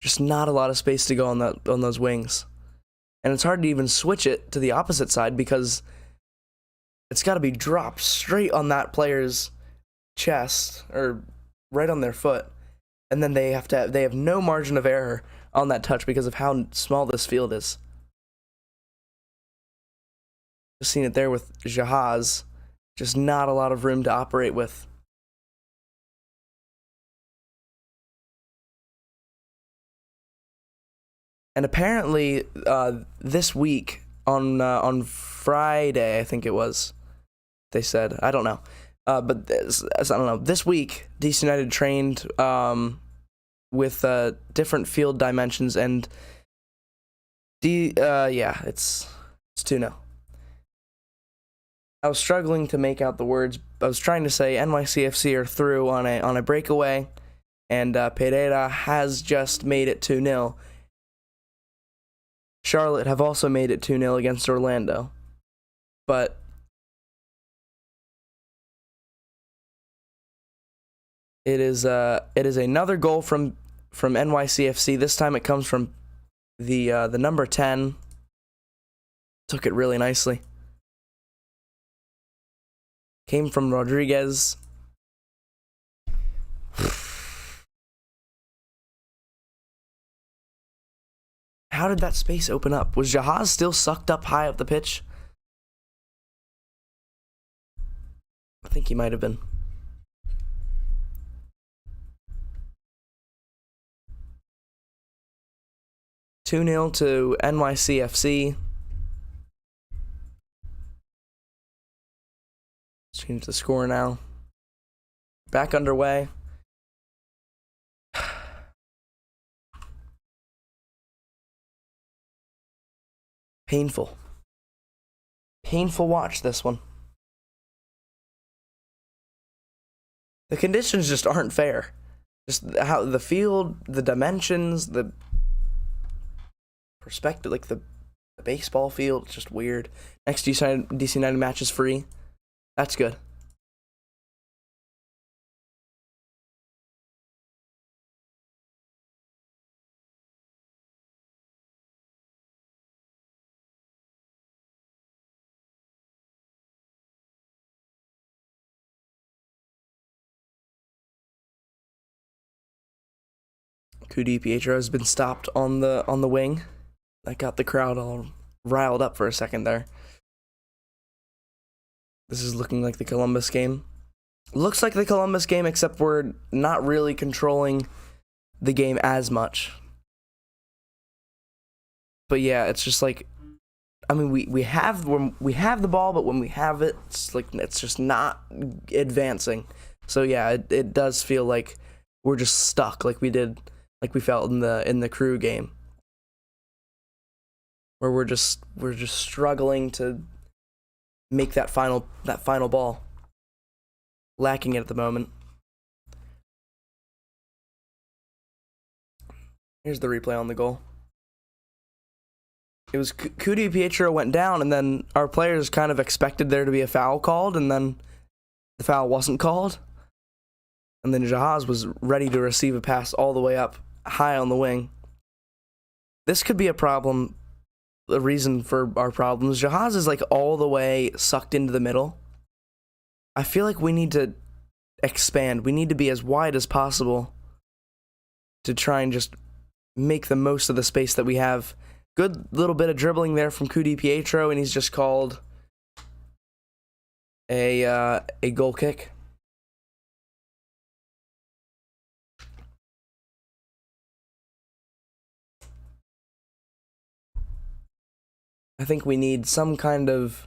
Just not a lot of space to go on those wings. And it's hard to even switch it to the opposite side because it's got to be dropped straight on that player's chest or right on their foot. And then they have no margin of error on that touch because of how small this field is. Just seen it there with Jahaz. Just not a lot of room to operate with. And apparently, this week on Friday, I think it was, they said, I don't know, but I don't know. This week, DC United trained with different field dimensions, and yeah, it's 2-0. I was struggling to make out the words. I was trying to say NYCFC are through on a breakaway, and Pereira has just made it 2-0. Charlotte have also made it 2-0 against Orlando. But it is another goal from NYCFC. This time it comes from the number 10. Took it really nicely. Came from Rodriguez. How did that space open up? Was Jahaz still sucked up high up the pitch? I think he might have been. (2-0) to NYCFC. Let's change the score now. Back underway. Painful watch, this one. The conditions just aren't fair. Just how the field, the dimensions, the perspective, like the baseball field, it's just weird. Next DC United match is free. That's good. Pietro has been stopped on the wing. That got the crowd all riled up for a second there. This is looking like the Columbus game. Looks like the Columbus game, except we're not really controlling the game as much. But yeah, it's just like, I mean, we have the ball, but when we have it, it's just not advancing. So yeah, it does feel like we're just stuck, like we felt in the Crew game, where we're just struggling to make that final ball. Lacking it at the moment. Here's the replay on the goal. It was Pietro went down, and then our players kind of expected there to be a foul called, and then the foul wasn't called. And then Jahaz was ready to receive a pass all the way up high on the wing. This could be a problem, a reason for our problems. Jahaz is like all the way sucked into the middle. I feel like we need to expand. We need to be as wide as possible to try and just make the most of the space that we have. Good little bit of dribbling there from Pietro, and he's just called a goal kick. I think we need some kind of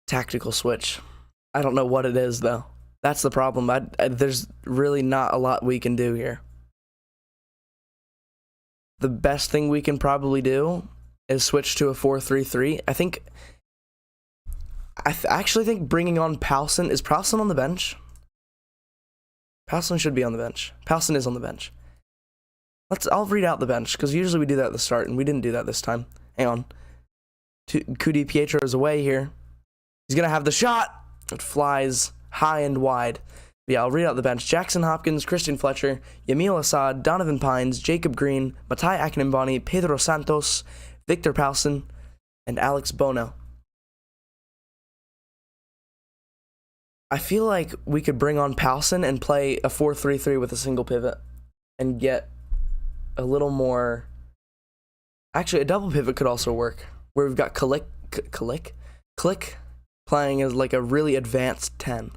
tactical switch. I don't know what it is though. That's the problem. There's really not a lot we can do here. The best thing we can probably do is switch to a 4-3-3. I actually think bringing on Powson. Is Powson on the bench? Powson should be on the bench. Powson is on the bench. I'll read out the bench, because usually we do that at the start, and we didn't do that this time. Hang on. Cudi Pietro is away here. He's going to have the shot. It flies high and wide. But yeah, I'll read out the bench. Jackson Hopkins, Christian Fletcher, Yamil Assad, Donovan Pines, Jacob Green, Matai Akinmboni, Pedro Santos, Victor Powson, and Alex Bono. I feel like we could bring on Powson and play a 4-3-3 with a single pivot and get a little more. Actually, a double pivot could also work, where we've got Click playing as like a really advanced 10.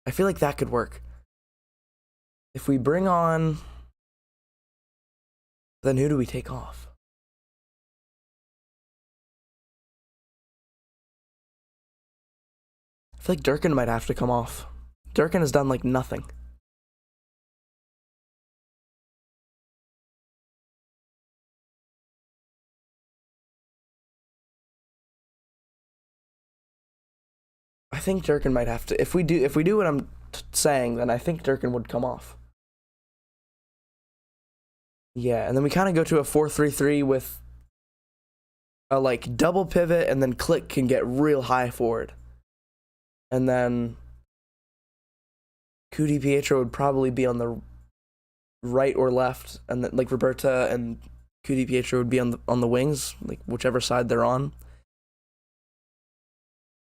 I feel like that could work. If we bring on, then who do we take off? I feel like Durkin might have to come off. Durkin has done like nothing. I think Durkin might have to. If we do what I'm saying, then I think Durkin would come off. Yeah, and then we kind of go to a 4-3-3 with a like double pivot, and then Click can get real high forward. And then Cudi Pietro would probably be on the right or left, and then like Roberta and Cudi Pietro would be on the wings, like whichever side they're on.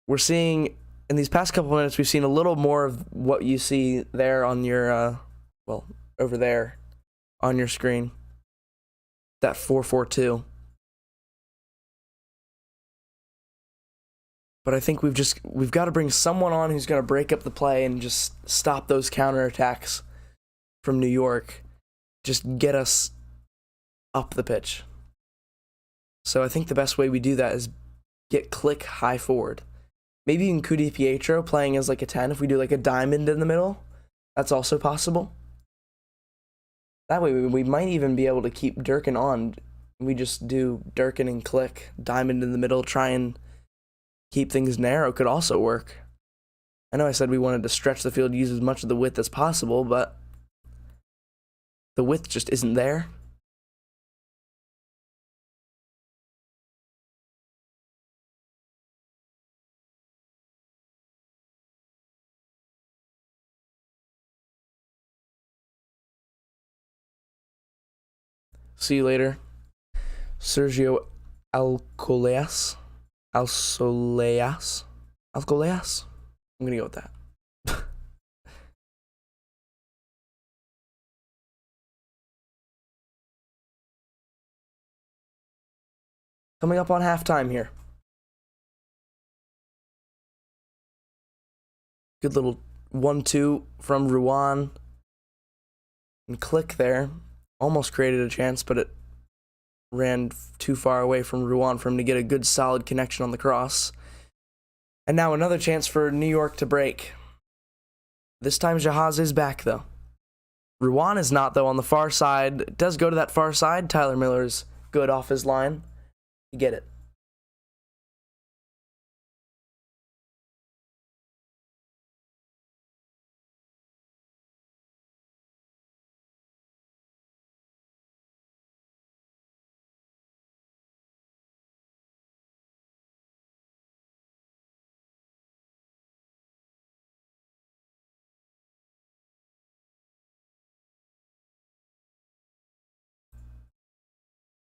We're seeing in these past couple minutes, we've seen a little more of what you see there on your over there on your screen. That 4-4-2. But I think we've got to bring someone on who's going to break up the play and just stop those counterattacks from New York. Just get us up the pitch. So I think the best way we do that is get Click high forward. Maybe even Cudi Pietro playing as like a 10 if we do like a diamond in the middle. That's also possible. That way we might even be able to keep Durkin on. We just do Durkin and Click, diamond in the middle, try and keep things narrow could also work. I know I said we wanted to stretch the field, use as much of the width as possible, but the width just isn't there. See you later. Sergio Alcoleas. Alcoleas? Alcoleas? I'm gonna go with that. Coming up on halftime here. Good little 1-2 from Ruan. And Click there. Almost created a chance, but it ran too far away from Ruan for him to get a good solid connection on the cross. And now another chance for New York to break. This time Jahaz is back though. Ruan is not though on the far side. It does go to that far side. Tyler Miller's good off his line. You get it.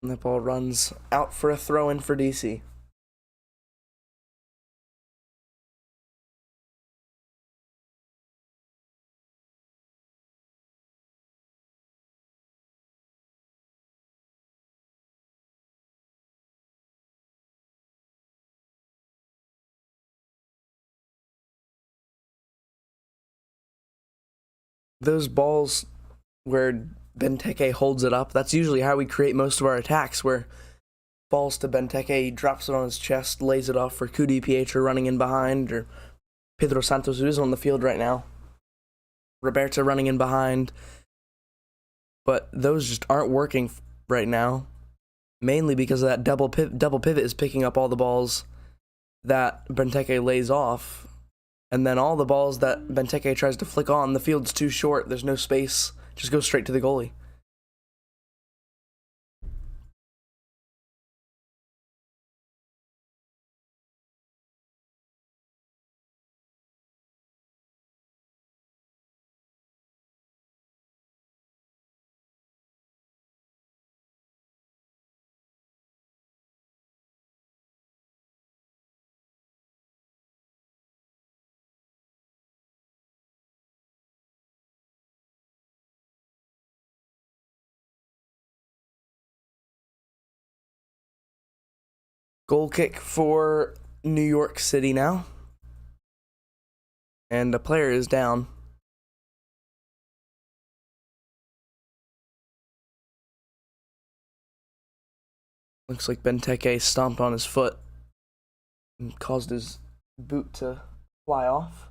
And the ball runs out for a throw-in for DC. those balls where Benteke holds it up, that's usually how we create most of our attacks, where balls to Benteke, he drops it on his chest, lays it off for Cudi Pietro running in behind, or Pedro Santos, who is on the field right now. Roberto running in behind. But those just aren't working right now, mainly because of that double pivot is picking up all the balls that Benteke lays off. And then all the balls that Benteke tries to flick on, the field's too short, there's no space, just go straight to the goalie. Goal kick for New York City now. And a player is down. Looks like Benteke stomped on his foot and caused his boot to fly off.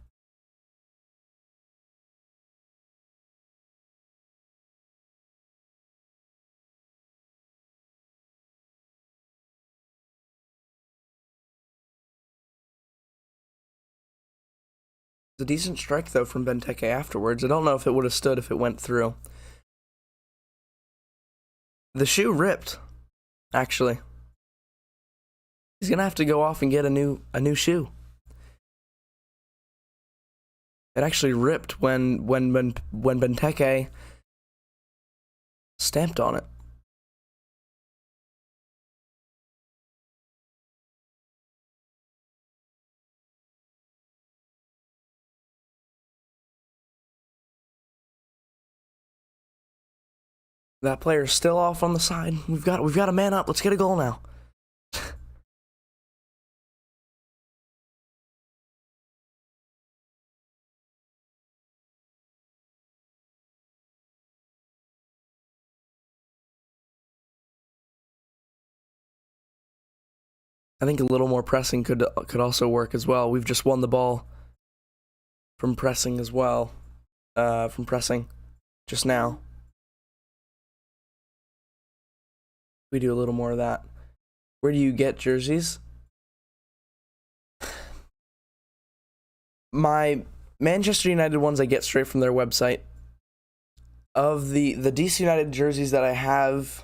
It's a decent strike, though, from Benteke afterwards. I don't know if it would have stood if it went through. The shoe ripped, actually. He's going to have to go off and get a new shoe. It actually ripped when Benteke stamped on it. That player's still off on the side. We've got a man up. Let's get a goal now. I think a little more pressing could also work as well. We've just won the ball from pressing as well. From pressing just now. We do a little more of that. Where do you get jerseys? My Manchester United ones I get straight from their website. Of the DC United jerseys that I have,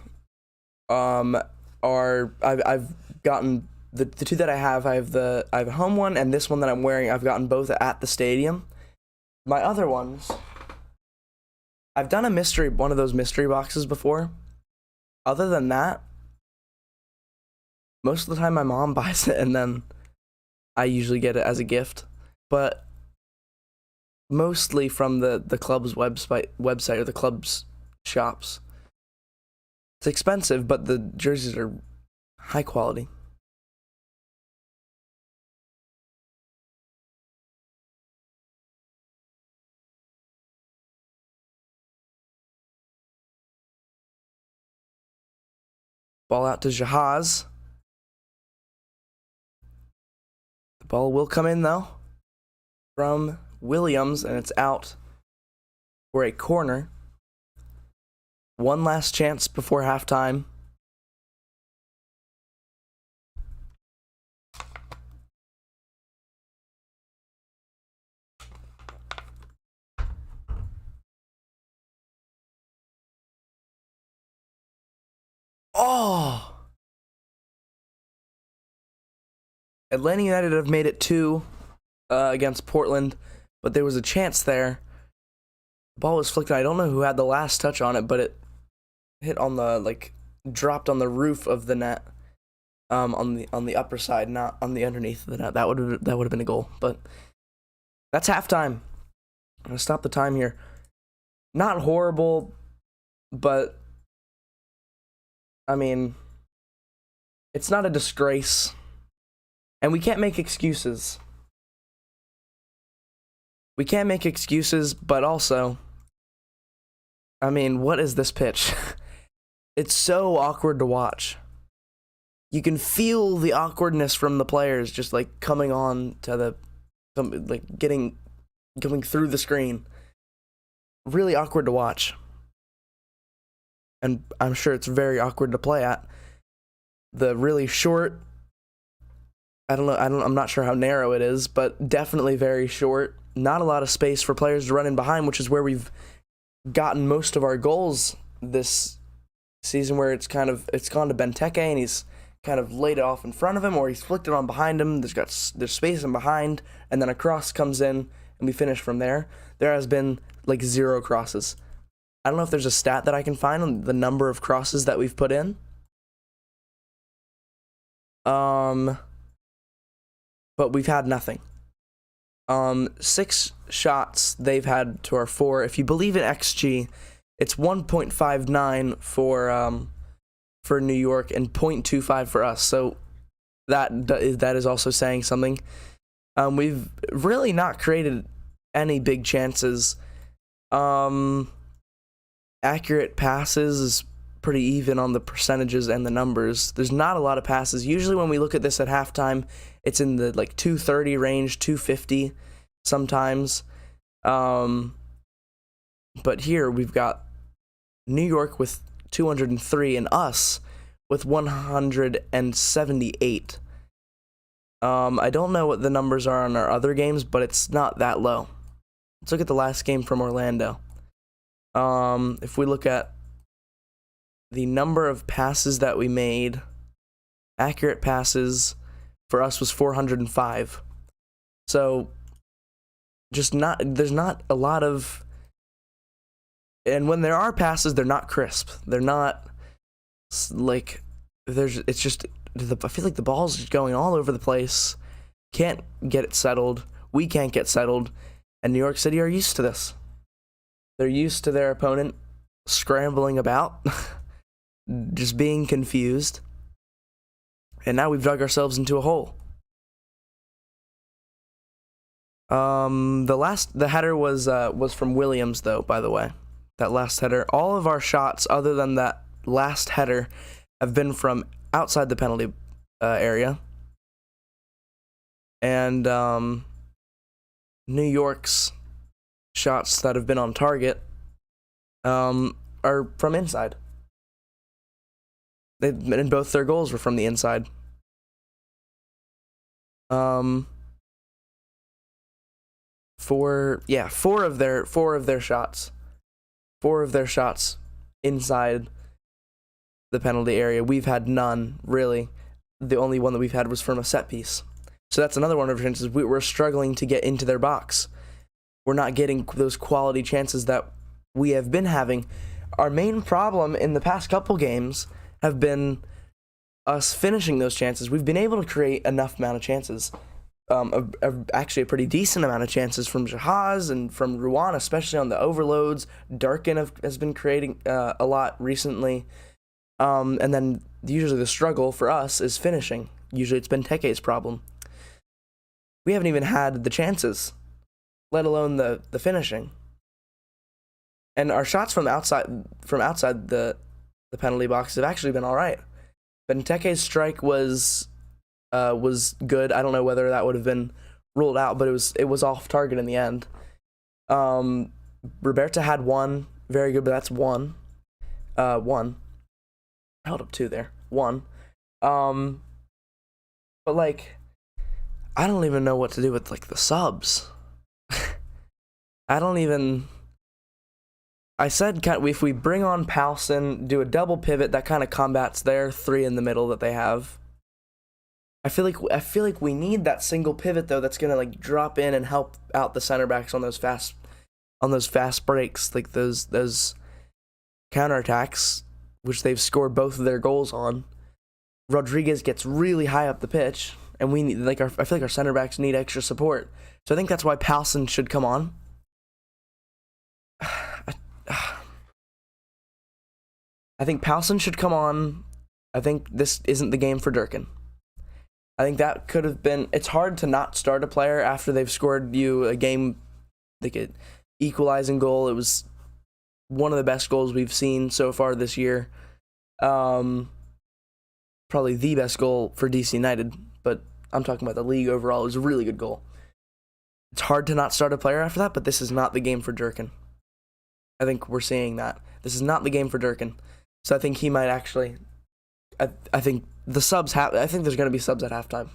I've gotten the two that I have a home one, and this one that I'm wearing, I've gotten both at the stadium. My other ones, I've done one of those mystery boxes before. Other than that, most of the time my mom buys it, and then I usually get it as a gift. But mostly from the club's website or the club's shops. It's expensive, but the jerseys are high quality. Ball out to Jahaz. The ball will come in, though, from Williams, and it's out for a corner. One last chance before halftime. Oh! Atlanta United have made it 2 against Portland, but there was a chance there. The ball was flicked. I don't know who had the last touch on it, but it hit on the, dropped on the roof of the net, on the upper side, not on the underneath of the net. That would have been a goal. But that's halftime. I'm gonna stop the time here. Not horrible, but I mean, it's not a disgrace, and we can't make excuses. We can't make excuses, but also, I mean, what is this pitch? It's so awkward to watch. You can feel the awkwardness from the players just like coming on to the, like coming through the screen. Really awkward to watch. And I'm sure it's very awkward to play at. The really short, I'm not sure how narrow it is, but definitely very short. Not a lot of space for players to run in behind, which is where we've gotten most of our goals this season, where it's gone to Benteke and he's kind of laid it off in front of him, or he's flicked it on behind him. There's space in behind, and then a cross comes in and we finish from there. There has been like 0 crosses. I don't know if there's a stat that I can find on the number of crosses that we've put in. But we've had nothing. 6 shots they've had to our 4. If you believe in XG, it's 1.59 for New York and 0.25 for us. So that is also saying something. We've really not created any big chances. Accurate passes is pretty even on the percentages and the numbers. There's not a lot of passes. Usually when we look at this at halftime, it's in the like 230 range, 250 sometimes. But here we've got New York with 203 and us with 178. I don't know what the numbers are on our other games, but it's not that low. Let's look at the last game from Orlando. If we look at the number of passes that we made, accurate passes for us was 405. So there's not a lot of, and when there are passes, they're not crisp. They're not like, it's just, I feel like the ball's just going all over the place. Can't get it settled. We can't get settled. And New York City are used to this. They're used to their opponent scrambling about, just being confused. And now we've dug ourselves into a hole. The header was from Williams, though, by the way. That last header. All of our shots, other than that last header, have been from outside the penalty area. And New York's shots that have been on target are from inside. And both their goals were from the inside. Four of their shots inside the penalty area. We've had none, really. The only one that we've had was from a set piece. So that's another one of our chances. We're struggling to get into their box. We're not getting those quality chances that we have been having. Our main problem in the past couple games have been us finishing those chances. We've been able to create enough amount of chances. Actually a pretty decent amount of chances from Jahaz and from Ruan, especially on the overloads. Darkin has been creating a lot recently. And then usually the struggle for us is finishing. Usually it's been Teke's problem. We haven't even had the chances, let alone the finishing. And our shots from outside the penalty box have actually been all right. Benteke's strike was good. I don't know whether that would have been ruled out, but it was off target in the end. Roberta had one, very good, but that's one. One. I held up 2 there. 1. But like, I don't even know what to do with like the subs. I said if we bring on Powson, do a double pivot, that kind of combats their 3 in the middle that they have. I feel like we need that single pivot though, that's gonna like drop in and help out the center backs on those fast breaks, like those counterattacks, which they've scored both of their goals on. Rodriguez gets really high up the pitch, and we need I feel like our center backs need extra support. So I think that's why Powson should come on. I think Powson should come on. I think this isn't the game for Durkin. I think that could have been. It's hard to not start a player after they've scored you a game, like an equalizing goal. It was one of the best goals we've seen so far this year. Probably the best goal for DC United, but I'm talking about the league overall. It was a really good goal. It's hard to not start a player after that, but this is not the game for Durkin. I think we're seeing that. This is not the game for Durkin. So I think he might actually... I think the subs have... I think there's going to be subs at halftime.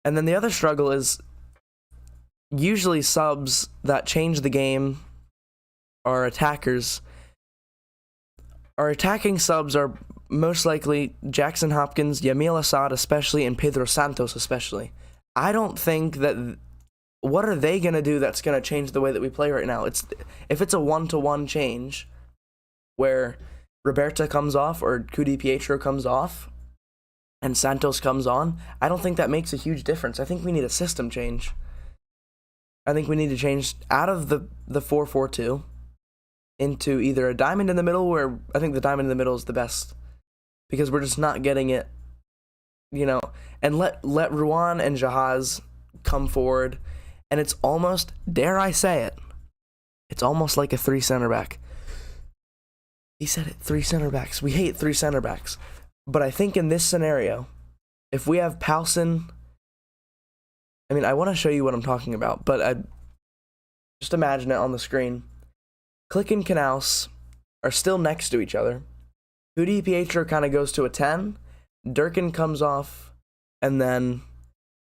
And then the other struggle is usually subs that change the game are attackers. Our attacking subs are most likely Jackson Hopkins, Yamil Assad especially, and Pedro Santos especially. I don't think that... What are they going to do that's going to change the way that we play right now? If it's a one-to-one change where Roberta comes off or Cudi Pietro comes off and Santos comes on, I don't think that makes a huge difference. I think we need a system change. I think we need to change out of the 4-4-2 into either a diamond in the middle, where I think the diamond in the middle is the best because we're just not getting it, and let Ruan and Jahaz come forward. And it's almost, dare I say it, it's almost like a 3 center back. He said it, 3 center backs. We hate 3 center backs. But I think in this scenario, if we have Poulsen, I want to show you what I'm talking about, but just imagine it on the screen. Click and Canals are still next to each other. Cudi Pietro kind of goes to a 10. Durkin comes off, and then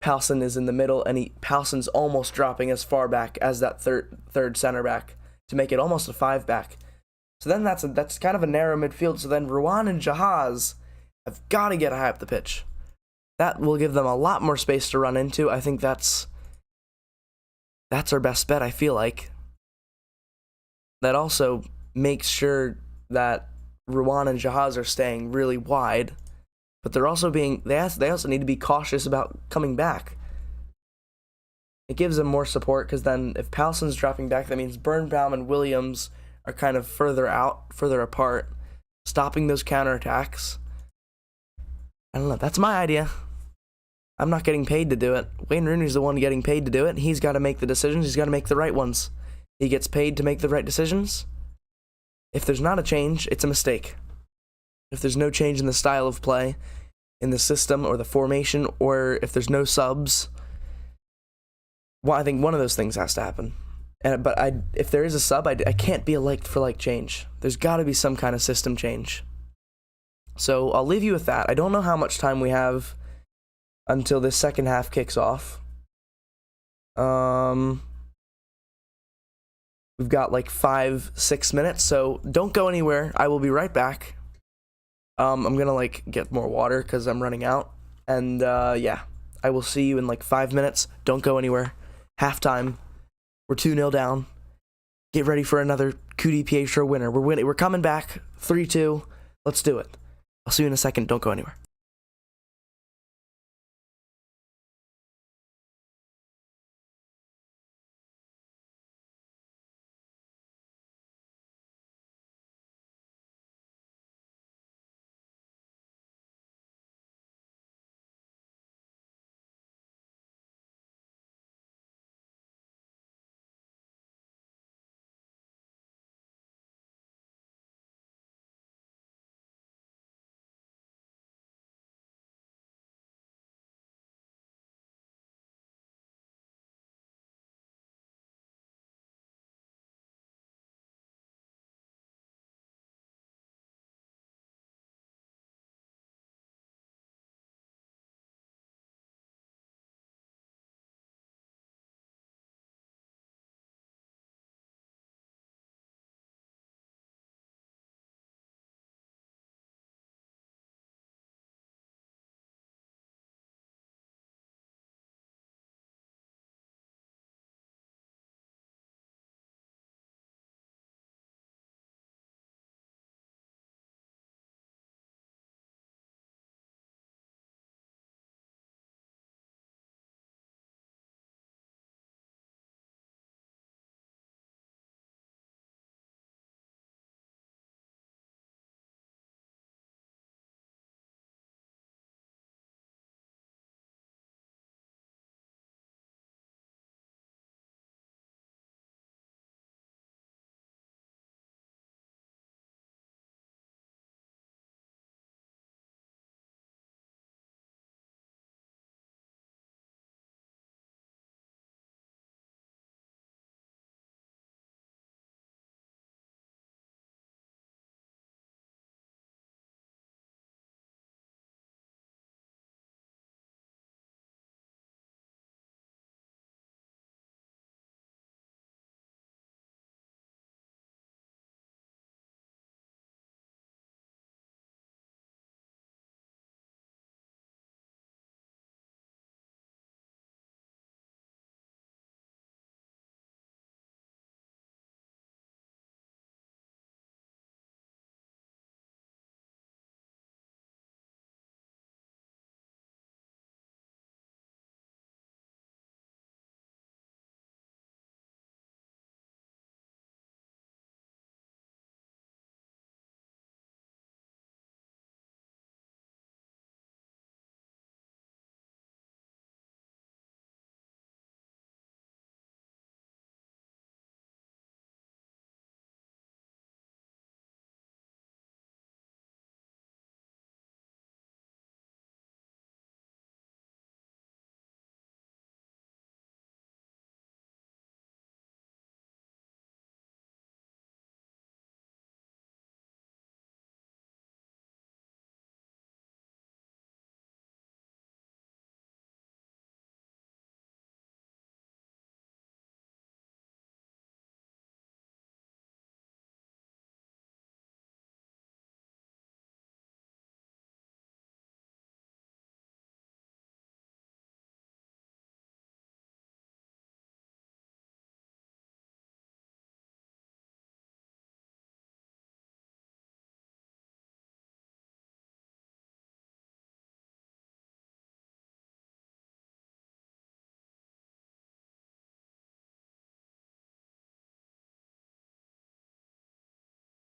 Poulsen is in the middle, and Poulsen's almost dropping as far back as that third center back to make it almost a 5 back. So then that's kind of a narrow midfield. So then Ruan and Jahaz have got to get high up the pitch. That will give them a lot more space to run into. I think that's our best bet, I feel like. That also makes sure that Ruan and Jahaz are staying really wide. But they're also they also need to be cautious about coming back. It gives them more support, because then if Poulsen's dropping back, that means Birnbaum and Williams are kind of further apart, stopping those counterattacks. I don't know. That's my idea. I'm not getting paid to do it. Wayne Rooney's the one getting paid to do it. He's got to make the decisions. He's got to make the right ones. He gets paid to make the right decisions. If there's not a change, it's a mistake. If there's no change in the style of play, in the system or the formation, or if there's no subs, well, I think one of those things has to happen. But if there is a sub, I can't be a like-for-like change. There's got to be some kind of system change. So I'll leave you with that. I don't know how much time we have until this second half kicks off. We've got like 5-6 minutes, so don't go anywhere. I will be right back. I'm gonna get more water because I'm running out. And yeah, I will see you in 5 minutes. Don't go anywhere. Halftime. We're 2-0 down. Get ready for another Cudi Pietro winner. We're winning. We're coming back. 3-2. Let's do it. I'll see you in a second. Don't go anywhere.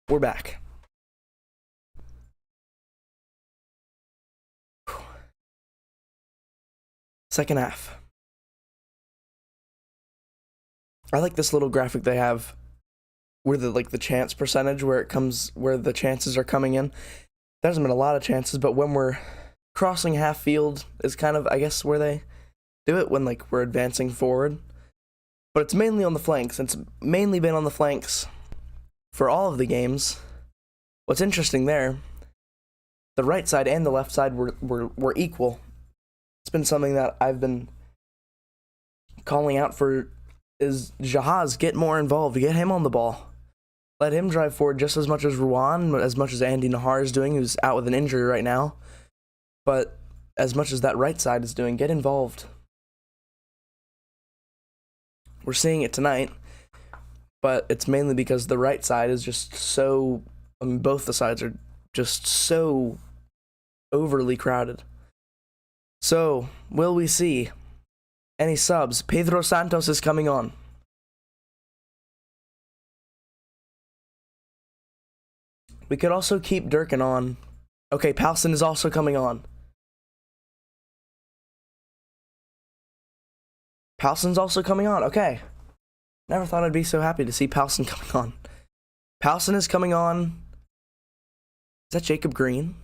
We're back. Second half. I like this little graphic they have where the chance percentage where the chances are coming in. There hasn't been a lot of chances, but when we're crossing half field is kind of, I guess, where they do it when we're advancing forward. But it's mainly on the flanks. It's mainly been on the flanks for all of the games. What's interesting there, the right side and the left side were equal. It's been something that I've been calling out for, is Jahaz, get more involved, get him on the ball. Let him drive forward just as much as Ruan, as much as Andy Nahar is doing, who's out with an injury right now. But as much as that right side is doing, get involved. We're seeing it tonight, but it's mainly because the right side is just so, both the sides are just so overly crowded. So, will we see any subs? Pedro Santos is coming on. We could also keep Durkin on. Okay, Palston is also coming on. Palston's also coming on. Okay. Never thought I'd be so happy to see Palston coming on. Palston is coming on. Is that Jacob Green?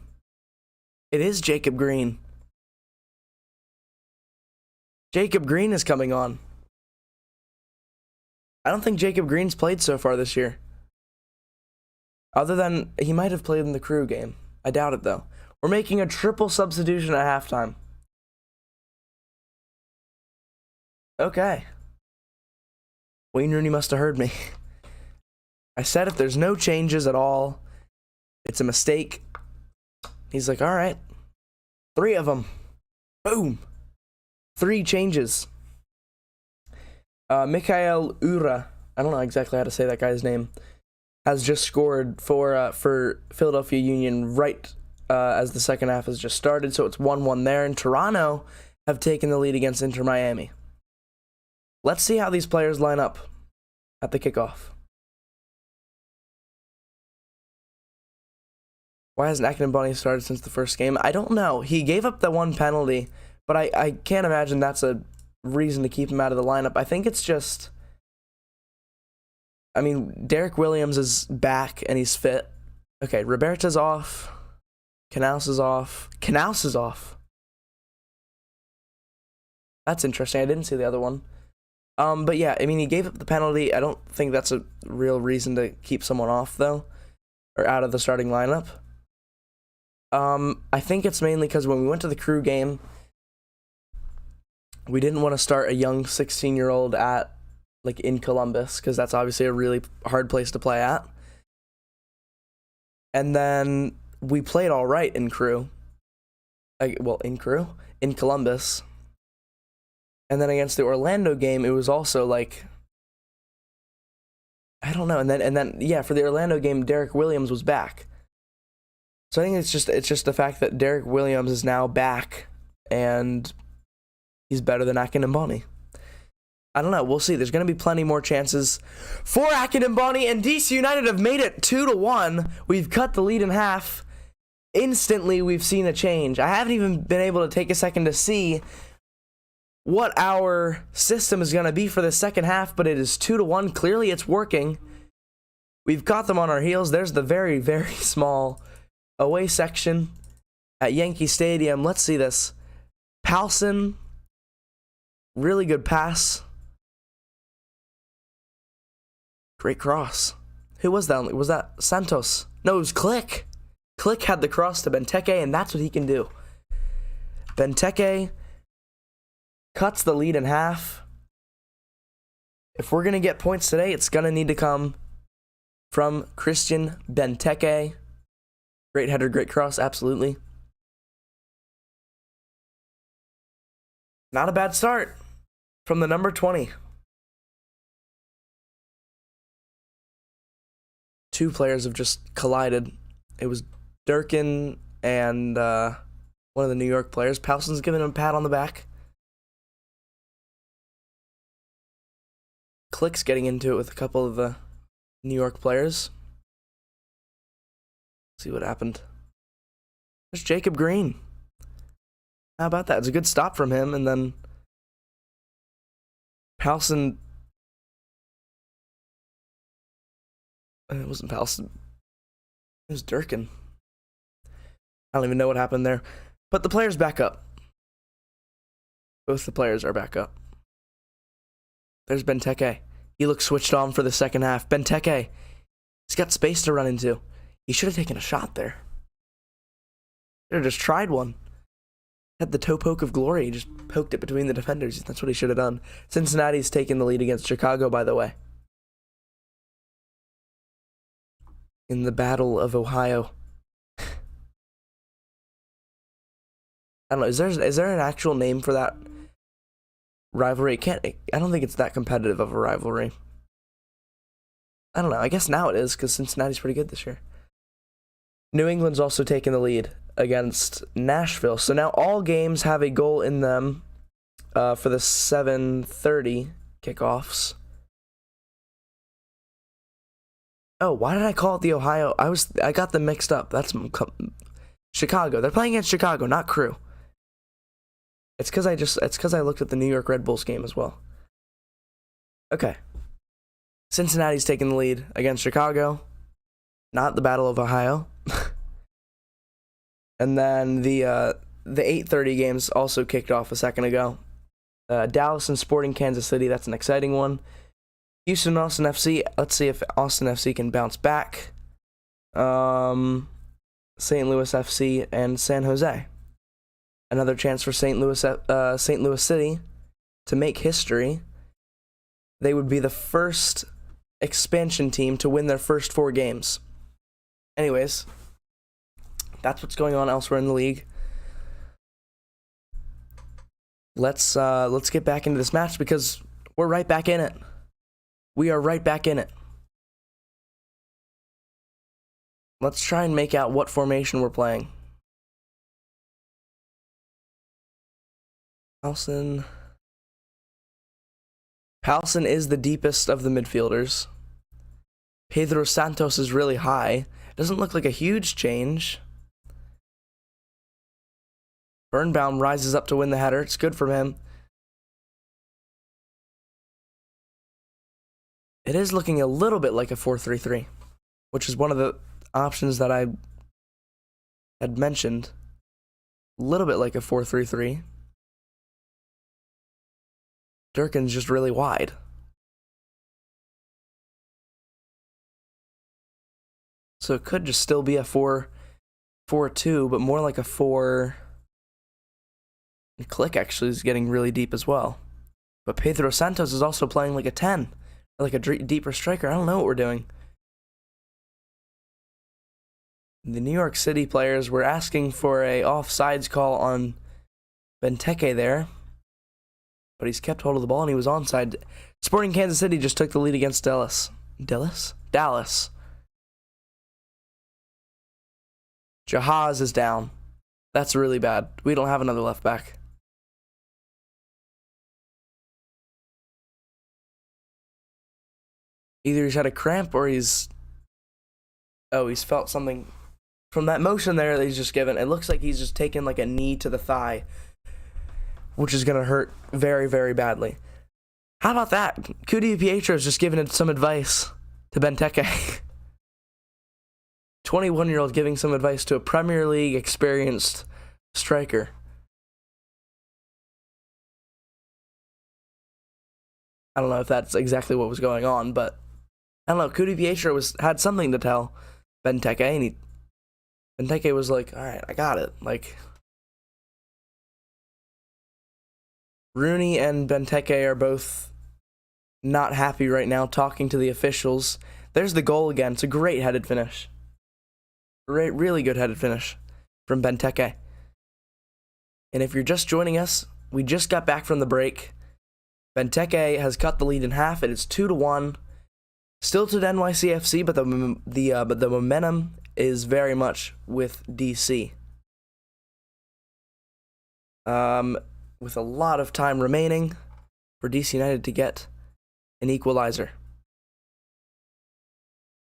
It is Jacob Green. Jacob Green is coming on. I don't think Jacob Green's played so far this year. Other than, he might have played in the crew game. I doubt it, though. We're making a triple substitution at halftime. Okay. Wayne Rooney must have heard me. I said if there's no changes at all, it's a mistake. He's like, all right. 3 of them. Boom. 3 changes. Mikhail Ura, I don't know exactly how to say that guy's name, has just scored for Philadelphia Union right as the second half has just started. So it's 1-1 there. And Toronto have taken the lead against Inter Miami. Let's see how these players line up at the kickoff. Why hasn't Akinmboni started since the first game? I don't know. He gave up the 1 penalty, but I can't imagine that's a reason to keep him out of the lineup. I think it's just, I mean, Derek Williams is back and he's fit. Okay, Roberta's off. Knaus is off. Knaus is off. That's interesting. I didn't see the other one. But yeah, I mean, he gave up the penalty. I don't think that's a real reason to keep someone off, though, or out of the starting lineup. I think it's mainly because when we went to the crew game, we didn't want to start a young 16-year-old in Columbus, because that's obviously a really hard place to play at. And then we played all right in crew. In Columbus. And then against the Orlando game, it was also I don't know. And then yeah, for the Orlando game, Derek Williams was back. So I think it's just the fact that Derek Williams is now back and he's better than Akinmboni. I don't know. We'll see. There's going to be plenty more chances for Akinmboni, and DC United have made it 2-1. We've cut the lead in half. Instantly, we've seen a change. I haven't even been able to take a second to see what our system is going to be for the second half, but it is 2-1. Clearly, it's working. We've got them on our heels. There's the very, very small away section at Yankee Stadium. Let's see this. Palsson, really good pass. Great cross. Who was that? Was that Santos? No, it was Click. Click had the cross to Benteke, and that's what he can do. Benteke cuts the lead in half. If we're going to get points today, it's going to need to come from Christian Benteke. Great header, great cross, absolutely. Not a bad start from the number 20. 2 players have just collided. It was Durkin and one of the New York players. Palston's giving him a pat on the back. Click's getting into it with a couple of the New York players. See what happened. There's Jacob Green. How about that? It's a good stop from him, and then Palsen. It wasn't Palsen. It was Durkin. I don't even know what happened there. But the player's back up. Both the players are back up. There's Benteke. He looks switched on for the second half. Benteke. He's got space to run into. He should have taken a shot there. Should have just tried one. Had the toe poke of glory. He just poked it between the defenders. That's what he should have done. Cincinnati's taken the lead against Chicago, by the way. In the Battle of Ohio. I don't know. Is there an actual name for that rivalry? I don't think it's that competitive of a rivalry. I don't know. I guess now it is because Cincinnati's pretty good this year. New England's also taken the lead against Nashville. So now all games have a goal in them for the 7:30 kickoffs. Oh, why did I call it the Ohio? I got them mixed up. That's Chicago. They're playing against Chicago, not Crew. It's because I looked at the New York Red Bulls game as well. Okay. Cincinnati's taking the lead against Chicago, not the Battle of Ohio. And then the 8:30 games also kicked off a second ago. Dallas and Sporting Kansas City, that's an exciting one. Houston, Austin FC, let's see if Austin FC can bounce back. St. Louis FC and San Jose. Another chance for St. Louis City to make history. They would be the first expansion team to win their first 4 games. Anyways, that's what's going on elsewhere in the league. Let's get back into this match because we're right back in it. We are right back in it. Let's try and make out what formation we're playing. Palsen is the deepest of the midfielders. Pedro Santos is really high. Doesn't look like a huge change. Birnbaum rises up to win the header. It's good for him. It is looking a little bit like a 4-3-3, which is one of the options that I had mentioned. A little bit like a 4-3-3. Durkin's just really wide. So it could just still be a 4-4-2, but more like a 4. And Click actually is getting really deep as well. But Pedro Santos is also playing like a 10, or like a deeper striker. I don't know what we're doing. The New York City players were asking for a offsides call on Benteke there, but he's kept hold of the ball and he was onside. Sporting Kansas City just took the lead against Dallas. Jahaz is down. That's really bad. We don't have another left back. Either he's had a cramp or he's felt something from that motion there that he's just given. It looks like he's just taken like a knee to the thigh, which is going to hurt very, very badly. How about that? Cudi Pietro's just giving some advice to Benteke. 21-year-old giving some advice to a Premier League experienced striker. I don't know if that's exactly what was going on, but I don't know. Cudi Pietro had something to tell Benteke, and Benteke was like, all right, I got it. Like, Rooney and Benteke are both not happy right now, talking to the officials. There's the goal again. It's a great headed finish. Really good headed finish from Benteke. And if you're just joining us, we just got back from the break. Benteke has cut the lead in half. It is 2-1. Still to NYCFC, but the momentum is very much with DC. With a lot of time remaining for DC United to get an equalizer.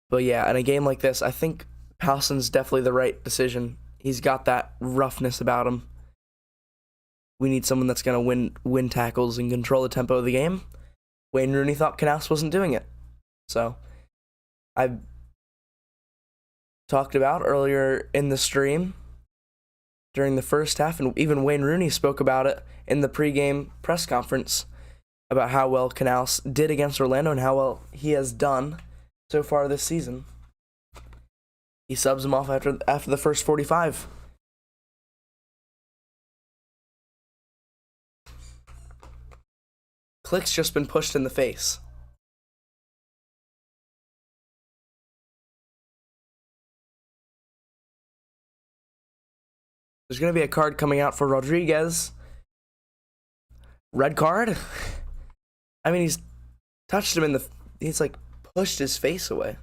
But yeah, in a game like this, I think Howson's definitely the right decision. He's got that roughness about him. We need someone that's going to win tackles and control the tempo of the game. Wayne Rooney thought Knaus wasn't doing it. So, I talked about earlier in the stream during the first half, and even Wayne Rooney spoke about it in the pregame press conference about how well Knaus did against Orlando and how well he has done so far this season. He subs him off after the first 45. Click's just been pushed in the face. There's going to be a card coming out for Rodriguez. Red card? I mean, he's touched him he's like pushed his face away.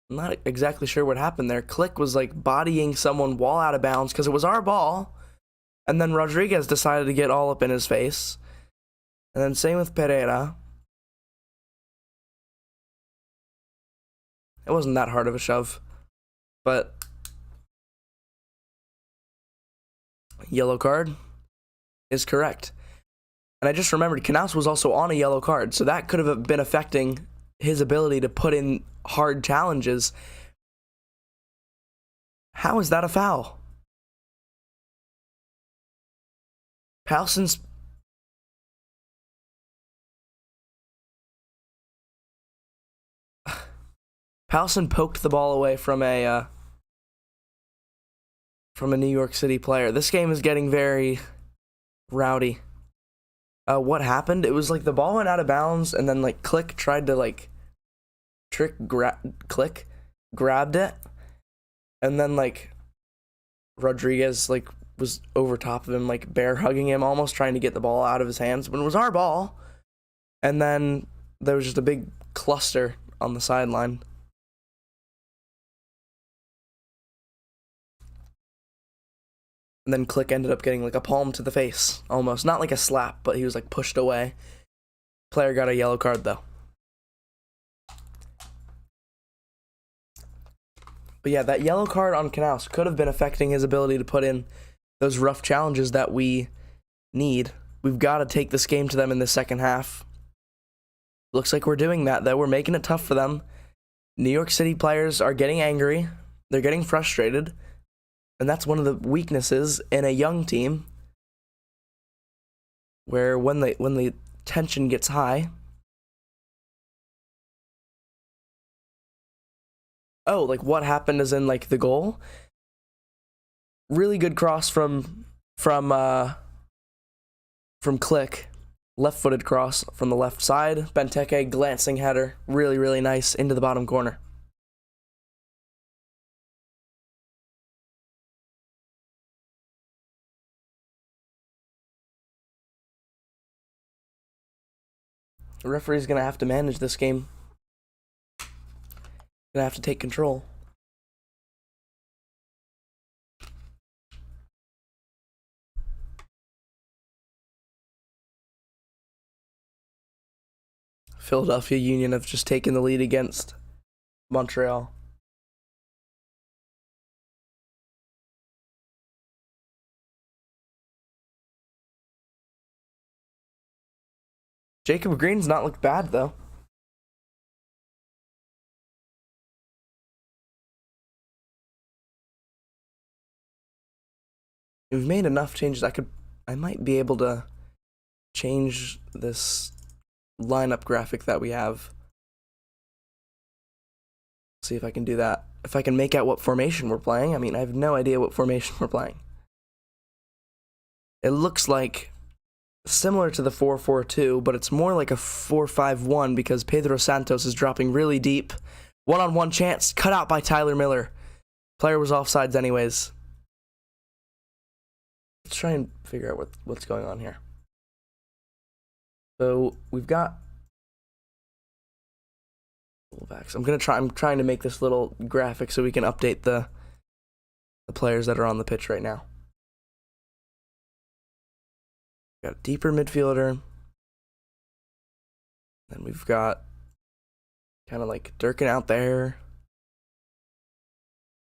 I'm not exactly sure what happened there. Click was like bodying someone while out of bounds because it was our ball. And then Rodriguez decided to get all up in his face. And then same with Pereira. It wasn't that hard of a shove. But yellow card is correct. And I just remembered Knaus was also on a yellow card, so that could have been affecting his ability to put in hard challenges. How is that a foul? Powson's Powson poked the ball away from a New York City player. This game is getting very rowdy. What happened? It was like the ball went out of bounds, and then like Click tried to like Click grabbed it, and then like Rodriguez like was over top of him, like bear hugging him, almost trying to get the ball out of his hands. But it was our ball, and then there was just a big cluster on the sideline. And then Click ended up getting like a palm to the face, almost. Not like a slap, but he was like pushed away. Player got a yellow card though. But yeah, that yellow card on Knaus could have been affecting his ability to put in those rough challenges that we need. We've got to take this game to them in the second half. Looks like we're doing that though. We're making it tough for them. New York City players are getting angry. They're getting frustrated. And that's one of the weaknesses in a young team, where when the tension gets high. Oh, like what happened is in like the goal. Really good cross from Click, left-footed cross from the left side. Benteke glancing header, really really nice into the bottom corner. The referee's going to have to manage this game. Going to have to take control. Philadelphia Union have just taken the lead against Montreal. Jacob Green's not looked bad, though. We've made enough changes. I might be able to change this lineup graphic that we have. See if I can do that. If I can make out what formation we're playing. I mean, I have no idea what formation we're playing. It looks like similar to the 4-4-2, but it's more like a 4-5-1 because Pedro Santos is dropping really deep. One-on-one chance, cut out by Tyler Miller. Player was offsides anyways. Let's try and figure out what's going on here. So we've got fullbacks. I'm trying to make this little graphic so we can update the players that are on the pitch right now. Got a deeper midfielder. Then we've got kind of like Durkin out there.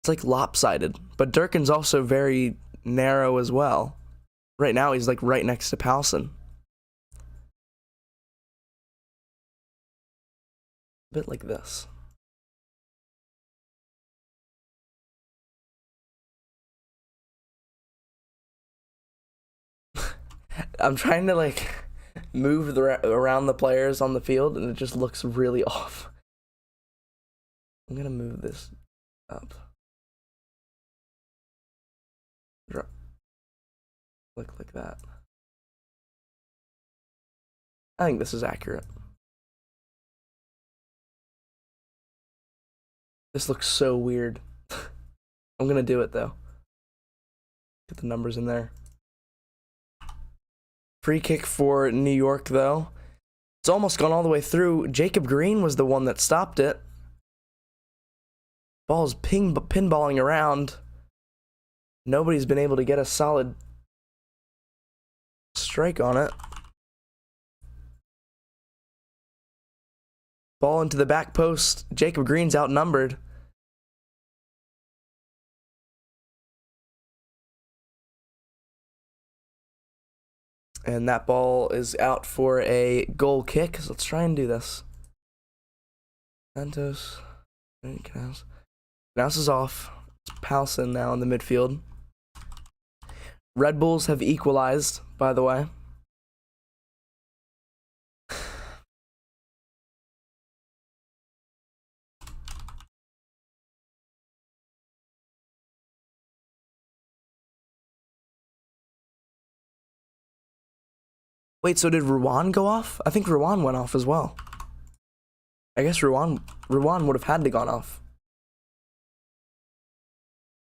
It's like lopsided. But Durkin's also very narrow as well. Right now he's like right next to Palsen. A bit like this. I'm trying to like move around the players on the field and it just looks really off. I'm gonna move this up. Look like that. I think this is accurate. This looks so weird. I'm gonna do it though. Get the numbers in there. Free kick for New York though. It's almost gone all the way through. Jacob Green was the one that stopped it. Ball's pinballing around. Nobody's been able to get a solid strike on it. Ball into the back post. Jacob Green's outnumbered. And that ball is out for a goal kick. So let's try and do this. Santos. Knaus is off. It's Palsen now in the midfield. Red Bulls have equalized, by the way. Wait, so did Ruan go off? I think Ruan went off as well. I guess Ruan would have had to gone off.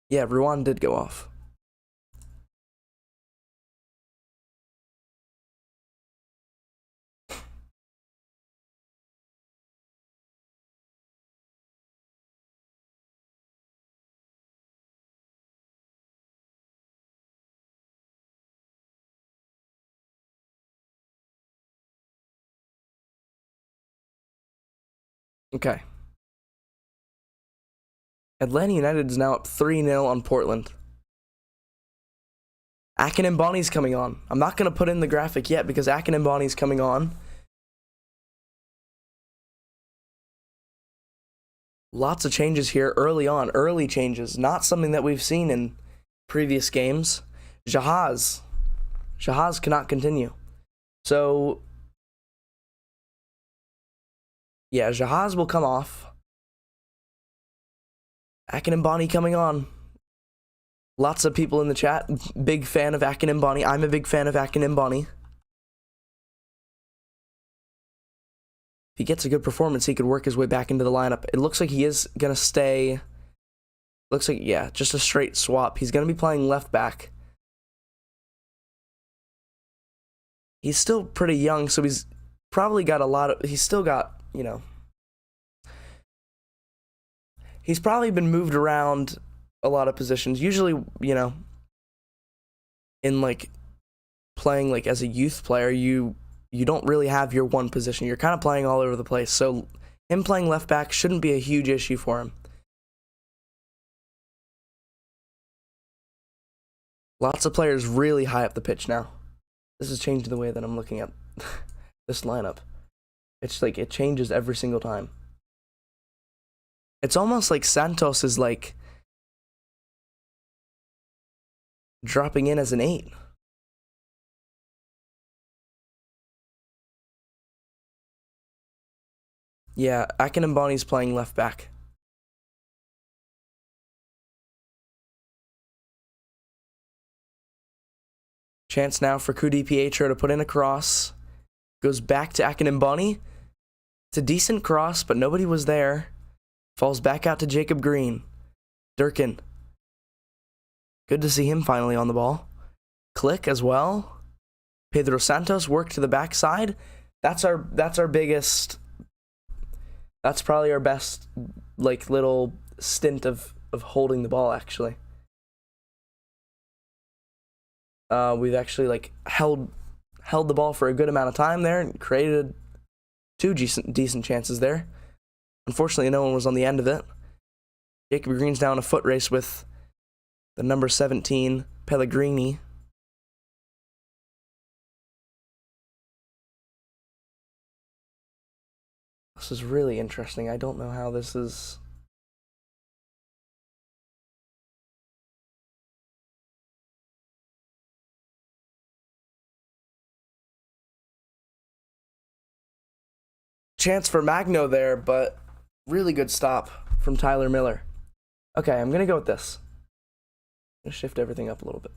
Yeah, Ruan did go off. Okay. Atlanta United is now up 3-0 on Portland. Akin and Bonnie's coming on. I'm not going to put in the graphic yet because Akin and Bonnie's coming on. Lots of changes here early on. Early changes. Not something that we've seen in previous games. Jahaz cannot continue. So, yeah, Jahaz will come off. Akin and Bonnie coming on. Lots of people in the chat. Big fan of Akin and Bonnie. I'm a big fan of Akin and Bonnie. If he gets a good performance, he could work his way back into the lineup. It looks like he is going to stay. Looks like, yeah, just a straight swap. He's going to be playing left back. He's still pretty young, so he's probably got a lot of... He's still got, you know... He's probably been moved around a lot of positions. Usually, you know, in like playing like as a youth player, you don't really have your one position. You're kind of playing all over the place. So him playing left back shouldn't be a huge issue for him. Lots of players really high up the pitch now. This has changed the way that I'm looking at this lineup. It's like it changes every single time. It's almost like Santos is like dropping in as an 8. Yeah, Akin and Bonnie's playing left back. Chance now for Kudi Pietro to put in a cross. Goes back to Akin and Bonnie. It's a decent cross, but nobody was there. Falls back out to Jacob Green. Durkin. Good to see him finally on the ball. Click as well. Pedro Santos work to the backside. That's our biggest... That's probably our best like little stint of holding the ball actually. We've actually like held the ball for a good amount of time there and created 2 decent chances there. Unfortunately, no one was on the end of it. Jacob Green's now in a foot race with the number 17, Pellegrini. This is really interesting. I don't know how this is... Chance for Magno there, but really good stop from Tyler Miller. Okay, I'm going to go with this. I'm going to shift everything up a little bit.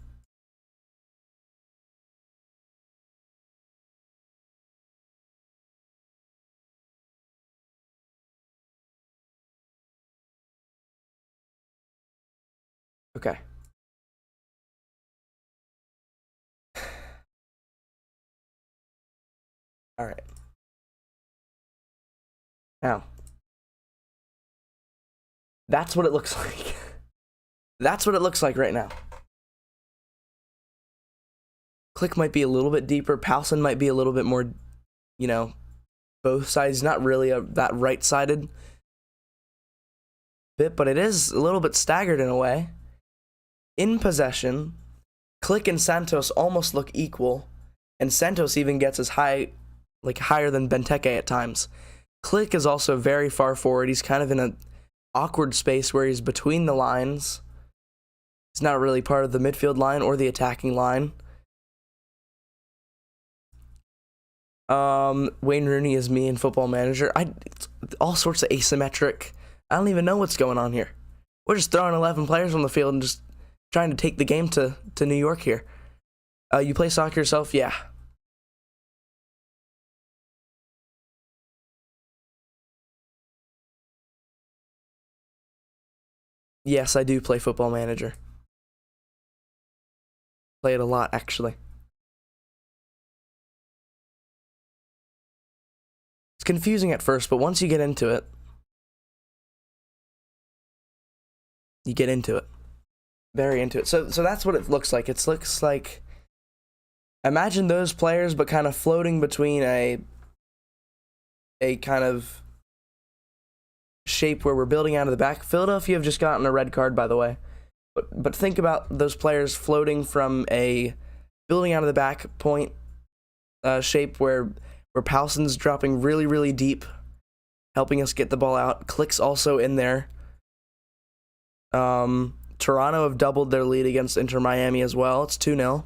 Okay. All right. Now, that's what it looks like. That's what it looks like right now. Click might be a little bit deeper. Powson might be a little bit more, you know, both sides. Not really that right-sided bit, but it is a little bit staggered in a way. In possession, Click and Santos almost look equal, and Santos even gets as high, like higher than Benteke at times. Click is also very far forward. He's kind of in an awkward space where he's between the lines. He's not really part of the midfield line or the attacking line. Wayne Rooney is me in Football Manager. All sorts of asymmetric. I don't even know what's going on here. We're just throwing 11 players on the field and just trying to take the game to New York here. You play soccer yourself? Yeah. Yes, I do play Football Manager. Play it a lot, actually. It's confusing at first, but once you get into it, you get into it. Very into it. So that's what it looks like. It looks like, imagine those players, but kind of floating between a kind of shape where we're building out of the back. Philadelphia have just gotten a red card, by the way. But think about those players floating from a building out of the back point shape where Powson's dropping really, really deep, helping us get the ball out. Click's also in there. Toronto have doubled their lead against Inter Miami as well. It's 2-0.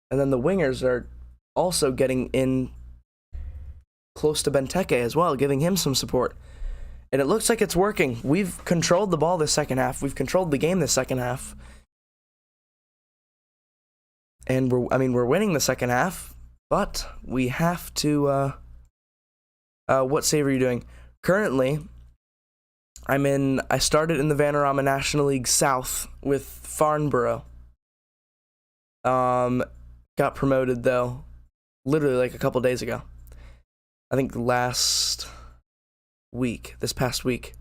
And then the wingers are also getting in close to Benteke as well, giving him some support. And it looks like it's working. We've controlled the ball this second half. We've controlled the game this second half. And we're winning the second half, but we have to what save are you doing? Currently, I started in the Vanarama National League South with Farnborough. Got promoted though, literally like a couple days ago. I think this past week.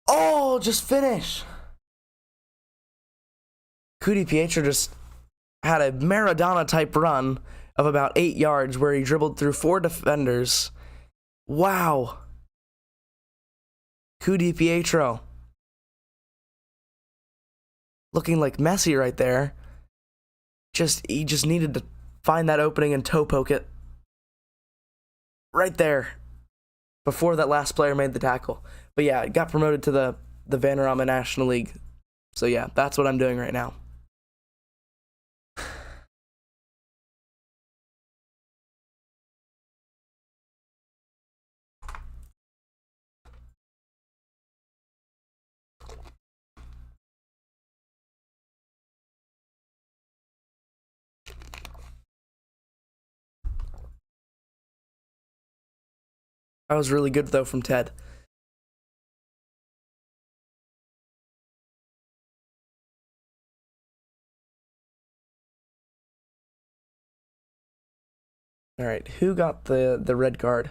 Oh, just finish. Cudi Pietro just had a Maradona-type run of about 8 yards where he dribbled through 4 defenders. Wow. Cudi Pietro. Looking like Messi right there. He just needed to find that opening and toe poke it. Right there. Before that last player made the tackle. But yeah, it got promoted to the Vanarama National League. So yeah, that's what I'm doing right now. That was really good though from Ted. All right, who got the red card?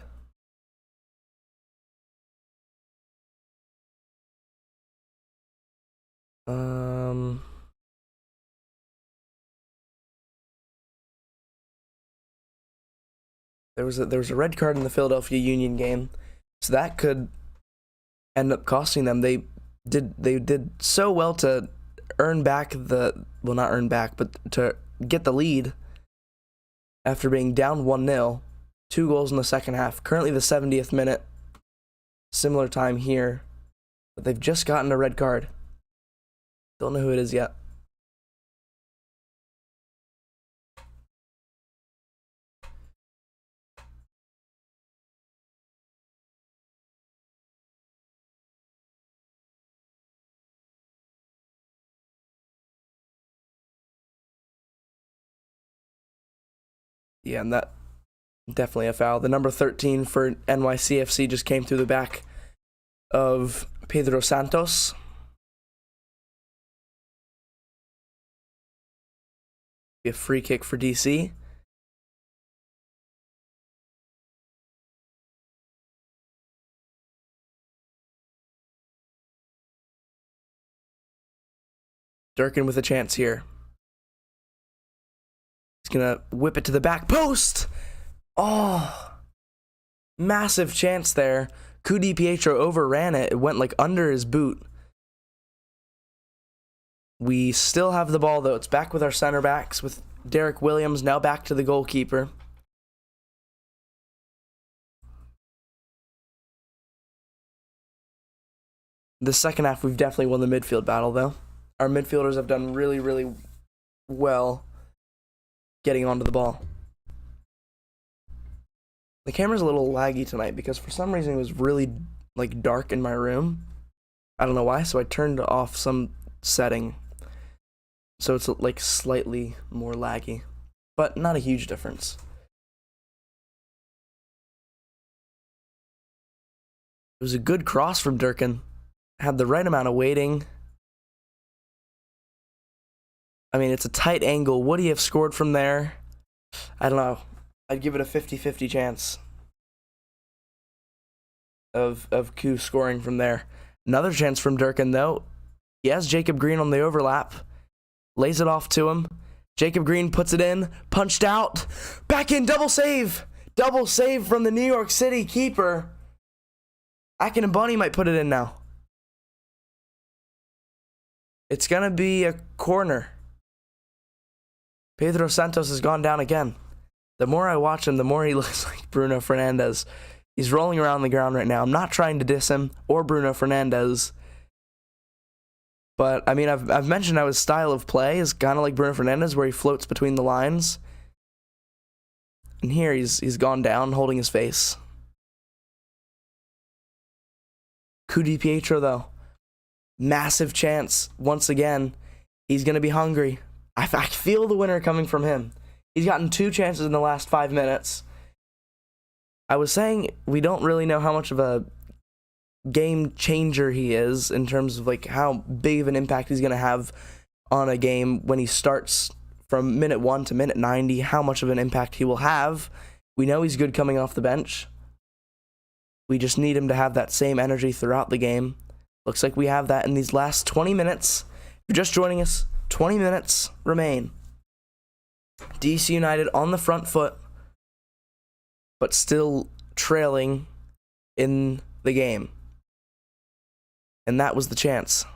There was a red card in the Philadelphia Union game, so that could end up costing them. They did so well to earn back not earn back, but to get the lead after being down 1-0. 2 goals in the second half. Currently the 70th minute. Similar time here. But they've just gotten a red card. Don't know who it is yet. Yeah, and that definitely a foul. The number 13 for NYCFC just came through the back of Pedro Santos. A free kick for DC. Durkin with a chance here. He's gonna whip it to the back post. Oh, massive chance there. Di Pietro overran it. It went like under his boot. We still have the ball though. It's back with our center backs, with Derek Williams now back to the goalkeeper. The second half, we've definitely won the midfield battle though. Our midfielders have done really, really well getting onto the ball. The camera's a little laggy tonight because for some reason it was really like dark in my room. I don't know why, so I turned off some setting. So it's like slightly more laggy, but not a huge difference. It was a good cross from Durkin. Had the right amount of weighting. I mean, it's a tight angle. Would he have scored from there? I don't know. I'd give it a 50-50 chance of Koo scoring from there. Another chance from Durkin, though. He has Jacob Green on the overlap. Lays it off to him. Jacob Green puts it in. Punched out. Back in. Double save. Double save from the New York City keeper. Akin and Bunny might put it in now. It's going to be a corner. Pedro Santos has gone down again. The more I watch him, the more he looks like Bruno Fernandes. He's rolling around the ground right now. I'm not trying to diss him or Bruno Fernandes. But, I mean, I've mentioned how his style of play is kind of like Bruno Fernandes, where he floats between the lines. And here he's gone down, holding his face. Di Pietro, though. Massive chance. Once again, he's going to be hungry. I feel the winner coming from him. He's gotten 2 chances in the last 5 minutes. I was saying we don't really know how much of a game changer he is in terms of like how big of an impact he's going to have on a game when he starts from minute 1 to minute 90, how much of an impact he will have. We know he's good coming off the bench. We just need him to have that same energy throughout the game. Looks like we have that in these last 20 minutes. If you're just joining us, 20 minutes remain. DC United on the front foot, but still trailing in the game. And that was the chance.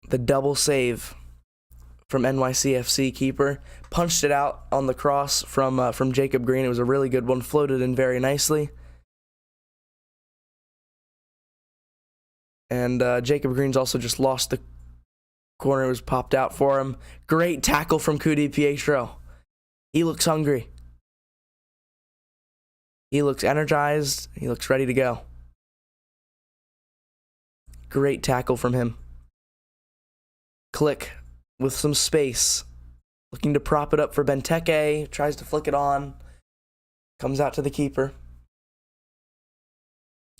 The double save from NYCFC keeper. Punched it out on the cross from Jacob Green. It was a really good one. Floated in very nicely. And Jacob Green's also just lost the corner. It was popped out for him. Great tackle from Di Pietro. He looks hungry. He looks energized. He looks ready to go. Great tackle from him. Click with some space. Looking to prop it up for Benteke. Tries to flick it on. Comes out to the keeper.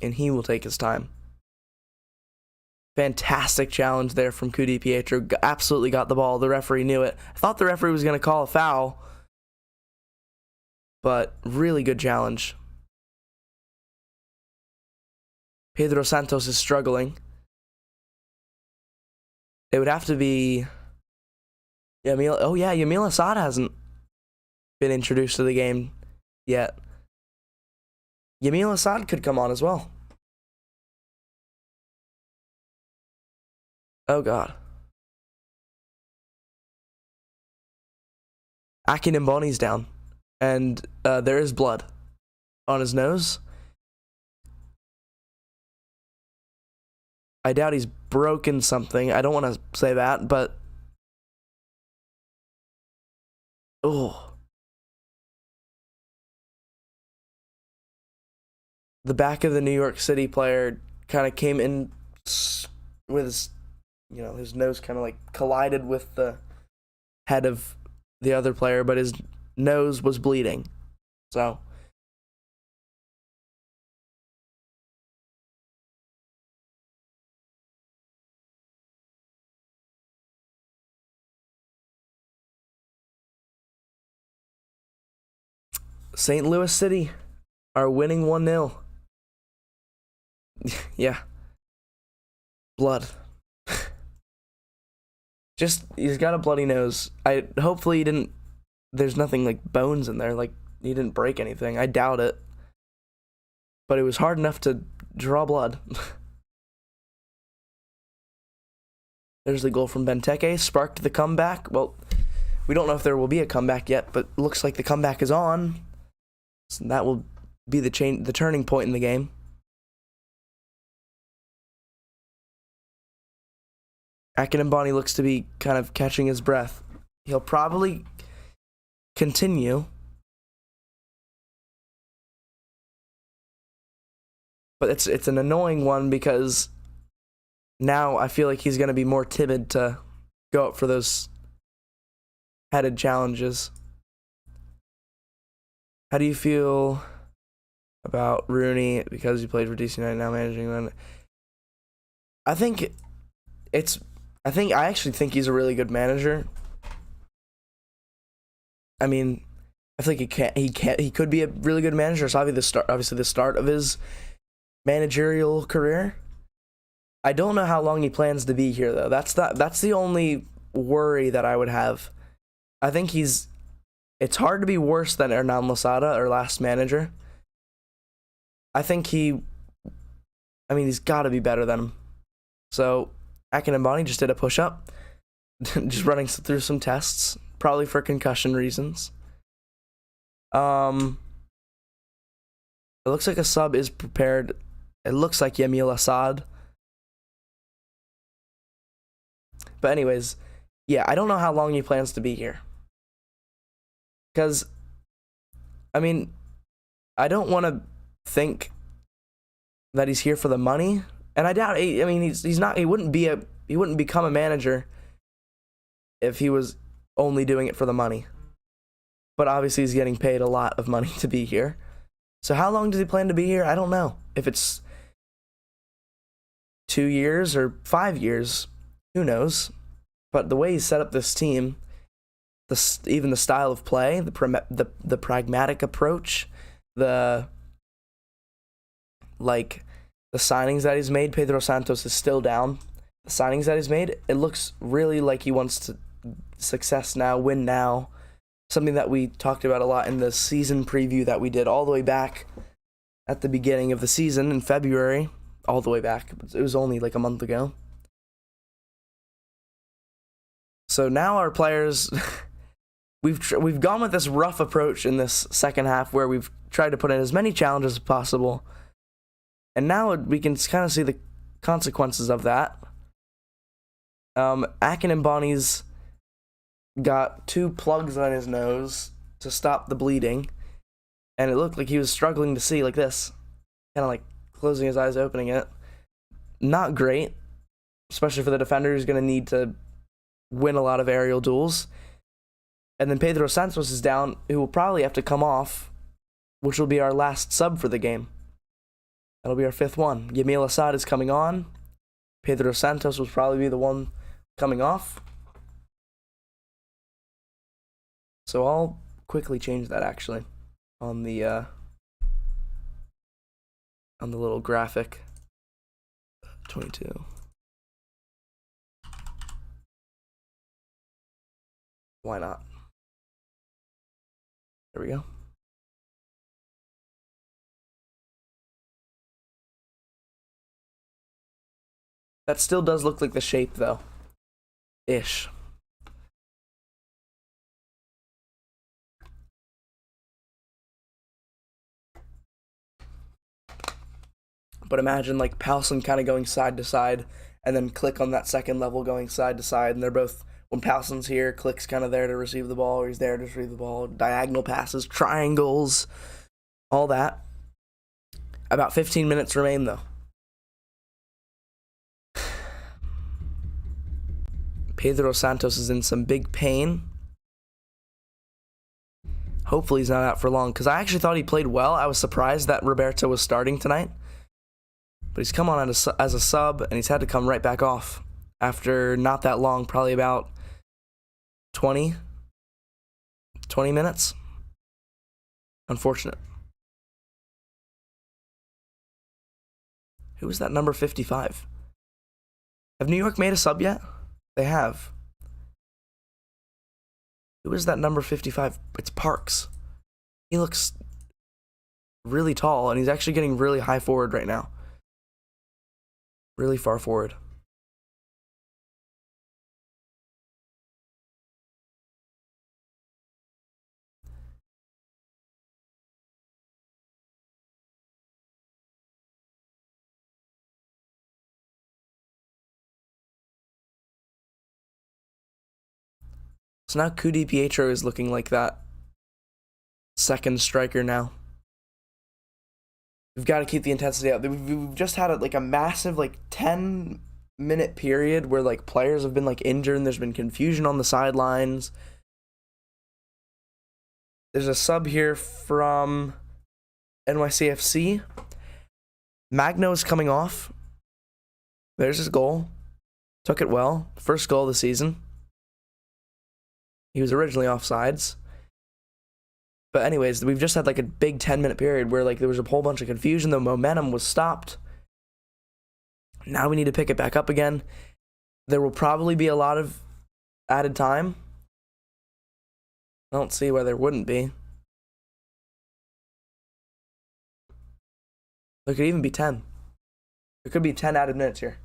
And he will take his time. Fantastic challenge there from Di Pietro. Absolutely got the ball. The referee knew it. I thought the referee was going to call a foul. But really good challenge. Pedro Santos is struggling. It would have to be... Yamil Assad hasn't been introduced to the game yet. Yamil Assad could come on as well. Oh god. Akinmboni's down, and there is blood on his nose. I doubt he's broken something. I don't want to say that, but oh, the back of the New York City player kind of came in with his, his nose kind of like collided with the head of the other player, but his nose was bleeding. So St. Louis City are winning 1-0. Yeah. Blood. Just, he's got a bloody nose. Hopefully he didn't, there's nothing like bones in there, like he didn't break anything. I doubt it. But it was hard enough to draw blood. There's the goal from Benteke, sparked the comeback. Well, we don't know if there will be a comeback yet, but looks like the comeback is on. So that will be the turning point in the game. Akinmboni looks to be kind of catching his breath. He'll probably continue. But it's an annoying one because now I feel like he's going to be more timid to go up for those headed challenges. How do you feel about Rooney because he played for DC United, now managing them? I actually think he's a really good manager. I mean, I think he could be a really good manager. It's obviously the start of his managerial career. I don't know how long he plans to be here though. That's the only worry that I would have. I think it's hard to be worse than Hernan Losada, our last manager. I think he's got to be better than him. So Akinmboni just did a push-up, just running through some tests, probably for concussion reasons. It looks like a sub is prepared. It looks like Yamil Assad. But anyways, yeah, I don't know how long he plans to be here. Because, I don't want to think that he's here for the money. And I doubt, he's not, he wouldn't become a manager if he was only doing it for the money. But obviously he's getting paid a lot of money to be here. So how long does he plan to be here? I don't know. If it's 2 years or 5 years, who knows? But the way he set up this team, even the style of play, the pragmatic approach, the signings that he's made. Pedro Santos is still down. The signings that he's made, it looks really like he wants to success now, win now. Something that we talked about a lot in the season preview that we did all the way back at the beginning of the season in February. All the way back. It was only like a month ago. So now our players, we've gone with this rough approach in this second half where we've tried to put in as many challenges as possible. And now we can kind of see the consequences of that. Akinmboni's got 2 plugs on his nose to stop the bleeding. And it looked like he was struggling to see like this. Kind of like closing his eyes, opening it. Not great. Especially for the defender who's going to need to win a lot of aerial duels. And then Pedro Santos is down, who will probably have to come off, which will be our last sub for the game. That'll be our 5th one. Yamil Assad is coming on. Pedro Santos will probably be the one coming off. So I'll quickly change that actually on the little graphic. 22. Why not? There we go. That still does look like the shape, though. Ish. But imagine like Powson kind of going side to side, and then Click on that second level going side to side, and they're both, when Powson's here, Click's kind of there to receive the ball, or he's there to receive the ball, diagonal passes, triangles, all that. About 15 minutes remain, though. Pedro Santos is in some big pain. Hopefully he's not out for long, because I actually thought he played well. I was surprised that Roberto was starting tonight. But he's come on as a sub, and he's had to come right back off after not that long, probably about 20 minutes. Unfortunate. Who is that number 55? Have New York made a sub yet? They have. Who is that number 55? It's Parks. He looks really tall, and he's actually getting really high forward right now. Really far forward. So now Cudi Pietro is looking like that second striker now. We've got to keep the intensity up. We've just had a massive 10-minute period where players have been injured and there's been confusion on the sidelines. There's a sub here from NYCFC. Magno's coming off. There's his goal. Took it well. First goal of the season. He was originally offsides. But anyways, we've just had a big 10-minute period where there was a whole bunch of confusion. The momentum was stopped. Now we need to pick it back up again. There will probably be a lot of added time. I don't see why there wouldn't be. There could even be 10. There could be 10 added minutes here.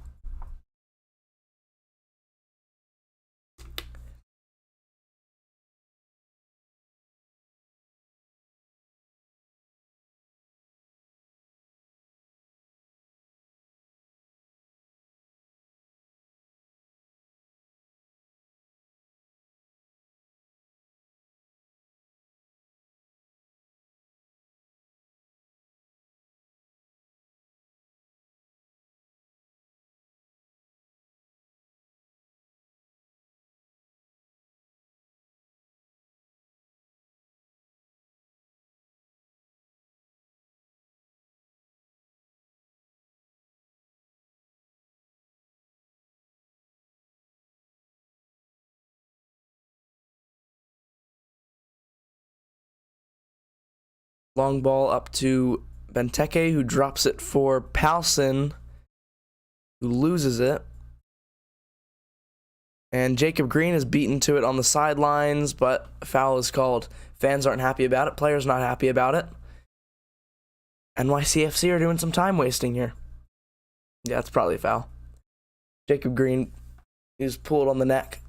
Long ball up to Benteke, who drops it for Powson, who loses it. And Jacob Green is beaten to it on the sidelines, but a foul is called. Fans aren't happy about it. Players not happy about it. NYCFC are doing some time wasting here. Yeah, it's probably a foul. Jacob Green is pulled on the neck.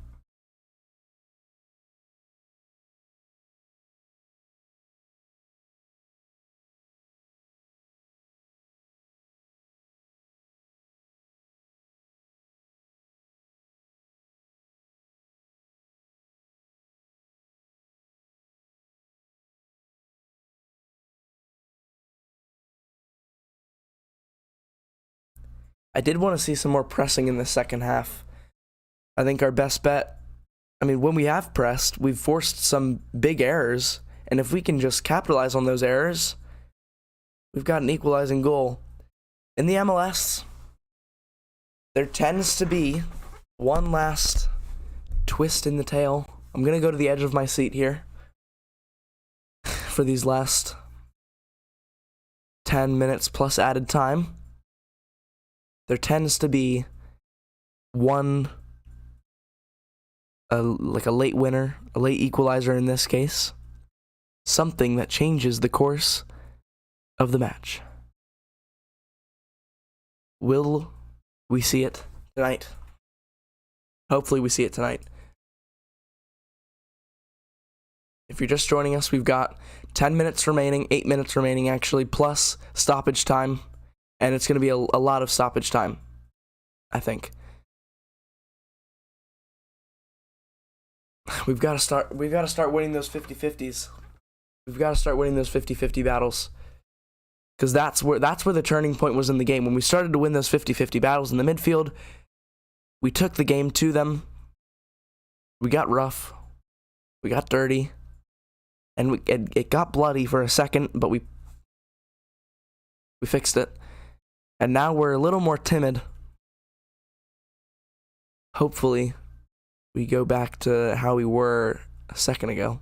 I did want to see some more pressing in the second half. I think our best bet, when we have pressed, we've forced some big errors, and if we can just capitalize on those errors, we've got an equalizing goal. In the MLS, there tends to be one last twist in the tail. I'm going to go to the edge of my seat here for these last 10 minutes plus added time. There tends to be one, a late winner, a late equalizer in this case, something that changes the course of the match. Will we see it tonight. Hopefully we see it tonight. If you're just joining us, we've got 10 minutes remaining, 8 minutes remaining actually, plus stoppage time. And it's going to be a lot of stoppage time, I think. We've got to start winning those 50-50s. We've got to start winning those 50-50 battles. Because that's where the turning point was in the game. When we started to win those 50-50 battles in the midfield, we took the game to them. We got rough. We got dirty. And it got bloody for a second, but we fixed it. And now we're a little more timid. Hopefully, we go back to how we were a second ago.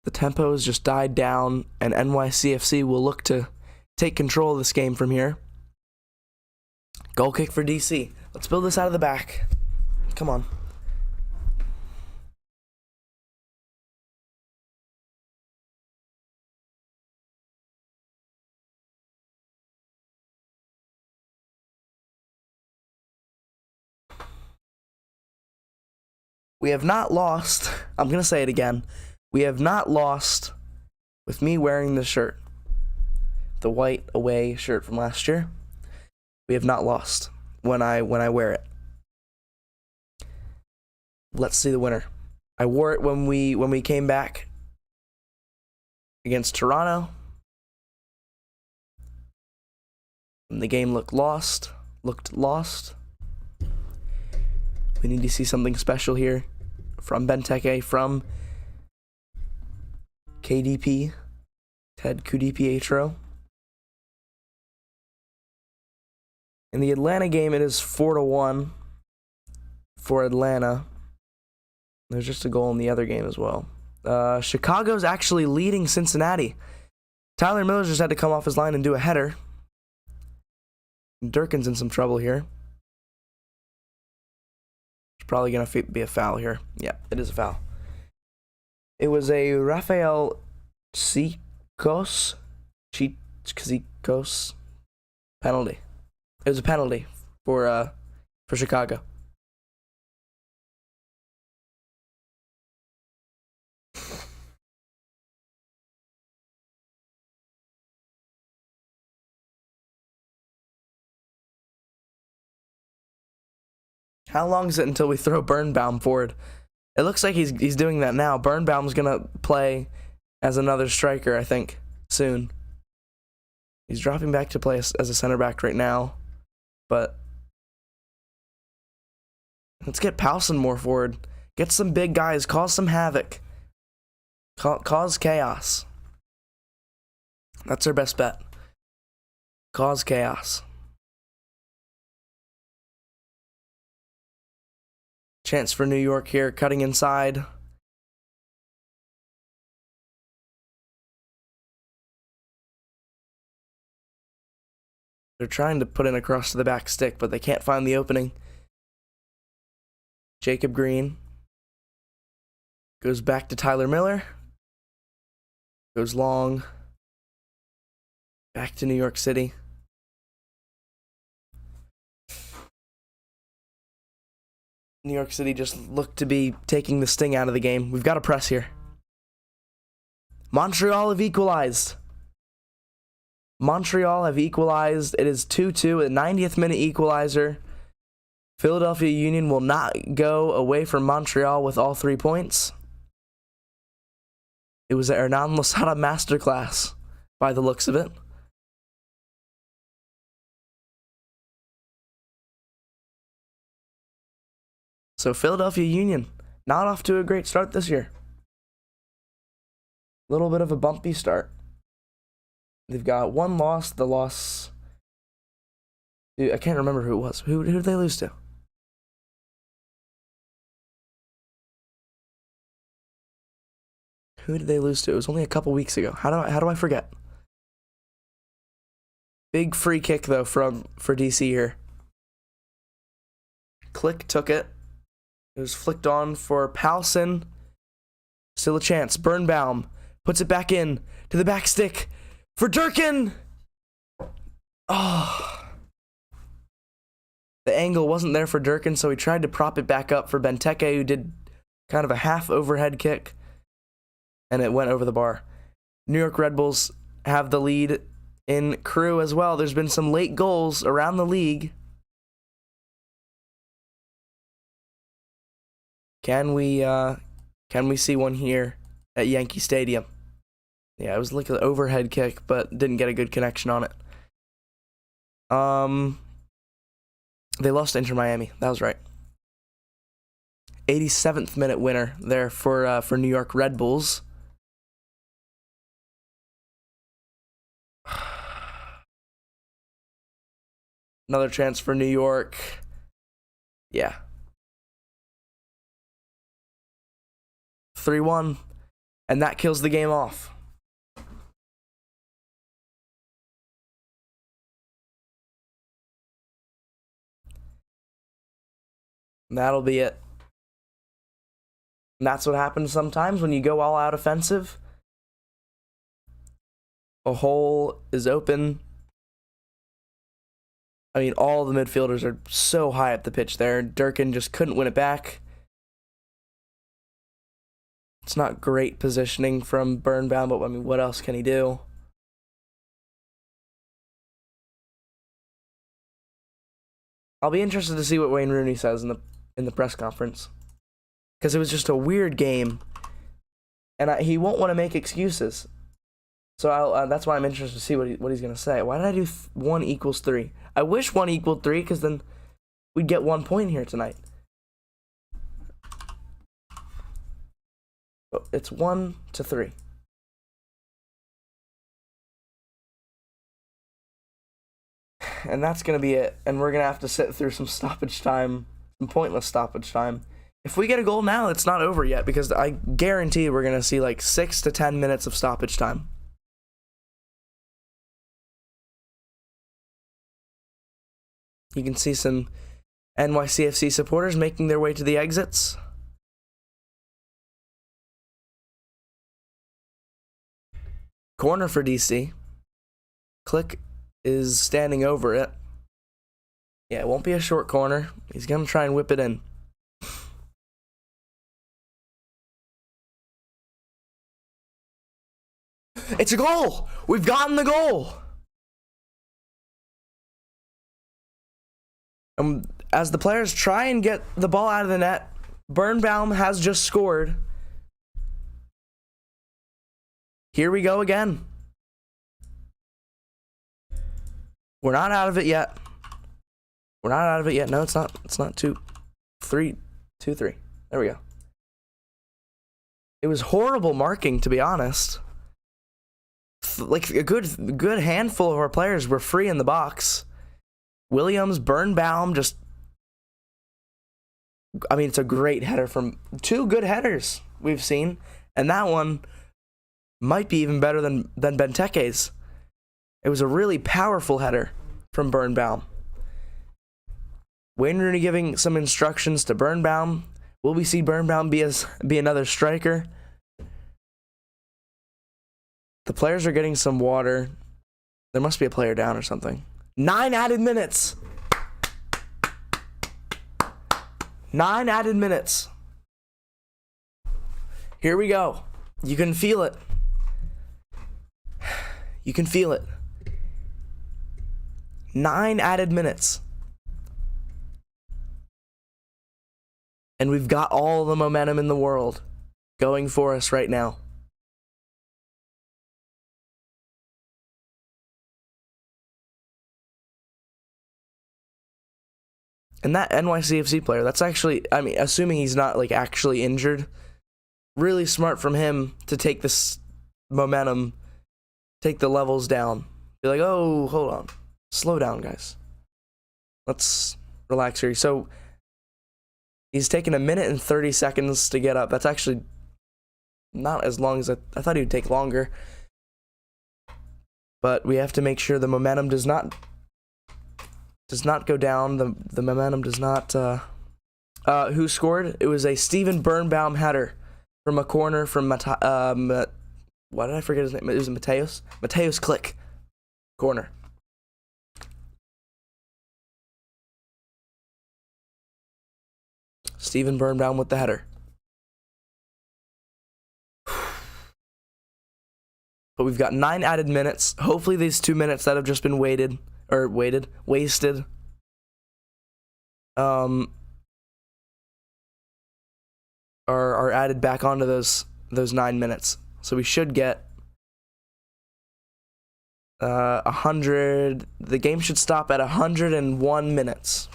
The tempo has just died down, and NYCFC will look to take control of this game from here. Goal kick for DC. Let's build this out of the back. Come on. We have not lost. I'm going to say it again. We have not lost with me wearing this shirt. The white away shirt from last year. We have not lost when I wear it. Let's see the winner. I wore it when we came back against Toronto. And the game looked lost. We need to see something special here from Benteke, from KDP, Ted Kudipietro. In the Atlanta game, it is 4-1 for Atlanta. There's just a goal in the other game as well. Chicago's actually leading Cincinnati. Tyler Miller just had to come off his line and do a header. Durkin's in some trouble here. It's probably going to be a foul here. Yeah, it is a foul. It was a Rafael Chicos penalty. It was a penalty for Chicago. How long is it until we throw Birnbaum forward? It looks like he's doing that now. Birnbaum's gonna play as another striker, I think, soon. He's dropping back to play as a center back right now. But let's get Powson more forward. Get some big guys. Cause some havoc. Cause chaos. That's our best bet. Cause chaos. Chance for New York here. Cutting inside. They're trying to put in a cross to the back stick, but they can't find the opening. Jacob Green goes back to Tyler Miller. Goes long. Back to New York City. New York City just looked to be taking the sting out of the game. We've got to press here. Montreal have equalized. It is 2-2, a 90th minute equalizer. Philadelphia Union will not go away from Montreal with all 3 points. It was a Hernan Losada masterclass by the looks of it. So Philadelphia Union, not off to a great start this year. A little bit of a bumpy start. They've got one loss. The loss... Dude, I can't remember who it was. Who did they lose to? Who did they lose to? It was only a couple weeks ago. How do I forget? Big free kick though for DC here. Click took it. It was flicked on for Powson. Still a chance. Birnbaum puts it back in to the back stick for Durkin. Oh. The angle wasn't there for Durkin, so he tried to prop it back up for Benteke, who did kind of a half overhead kick, and it went over the bar. New York Red Bulls have the lead in Crewe as well. There's been some late goals around the league. Can we see one here at Yankee Stadium? Yeah, it was like an overhead kick, but didn't get a good connection on it. They lost to Inter Miami. That was right. 87th minute winner there for New York Red Bulls. Another chance for New York. Yeah. 3-1. And that kills the game off. And that'll be it. And that's what happens sometimes when you go all out offensive. A hole is open. I mean, all the midfielders are so high up the pitch there. Durkin just couldn't win it back. It's not great positioning from Birnbaum, but I mean, what else can he do? I'll be interested to see what Wayne Rooney says in the press conference, because it was just a weird game, and he won't want to make excuses. So that's why I'm interested to see what he's gonna say. Why did I do 1 = 3? I wish 1 = 3, because then we'd get 1 point here tonight. But it's 1-3. And that's gonna be it. And we're gonna have to sit through some stoppage time, some pointless stoppage time. If we get a goal now, it's not over yet, because I guarantee we're gonna see like 6 to 10 minutes of stoppage time. You can see some NYCFC supporters making their way to the exits. Corner for DC. Click is standing over it. Yeah, it won't be a short corner. He's going to try and whip it in. It's a goal! We've gotten the goal! As the players try and get the ball out of the net, Birnbaum has just scored. Here we go again. We're not out of it yet. We're not out of it yet. No, it's not. It's not 2-3. There we go. It was horrible marking, to be honest. Like a good handful of our players were free in the box. Williams, Birnbaum, I mean, it's a great header from 2 good headers we've seen, and that one might be even better than Benteke's. It was a really powerful header from Birnbaum. Wayne Rooney giving some instructions to Birnbaum. Will we see Birnbaum be another striker? The players are getting some water. There must be a player down or something. 9 added minutes. 9 added minutes. Here we go. You can feel it. You can feel it. 9 added minutes. And we've got all the momentum in the world going for us right now. And that NYCFC player, that's actually, I mean, assuming he's not like actually injured, really smart from him to take this momentum, take the levels down. Be like, oh, hold on. Slow down, guys. Let's relax here. So he's taken 1 minute and 30 seconds to get up. That's actually not as long as I thought he would take longer. But we have to make sure the momentum does not go down. The momentum does not. Who scored? It was a Steven Birnbaum header from a corner from what did I forget his name? It was Mateus. Mateus Click. Corner. Steven Birnbaum with the header. But we've got 9 added minutes. Hopefully these 2 minutes that have just been wasted are added back onto those 9 minutes. So we should get 100. The game should stop at 101 minutes.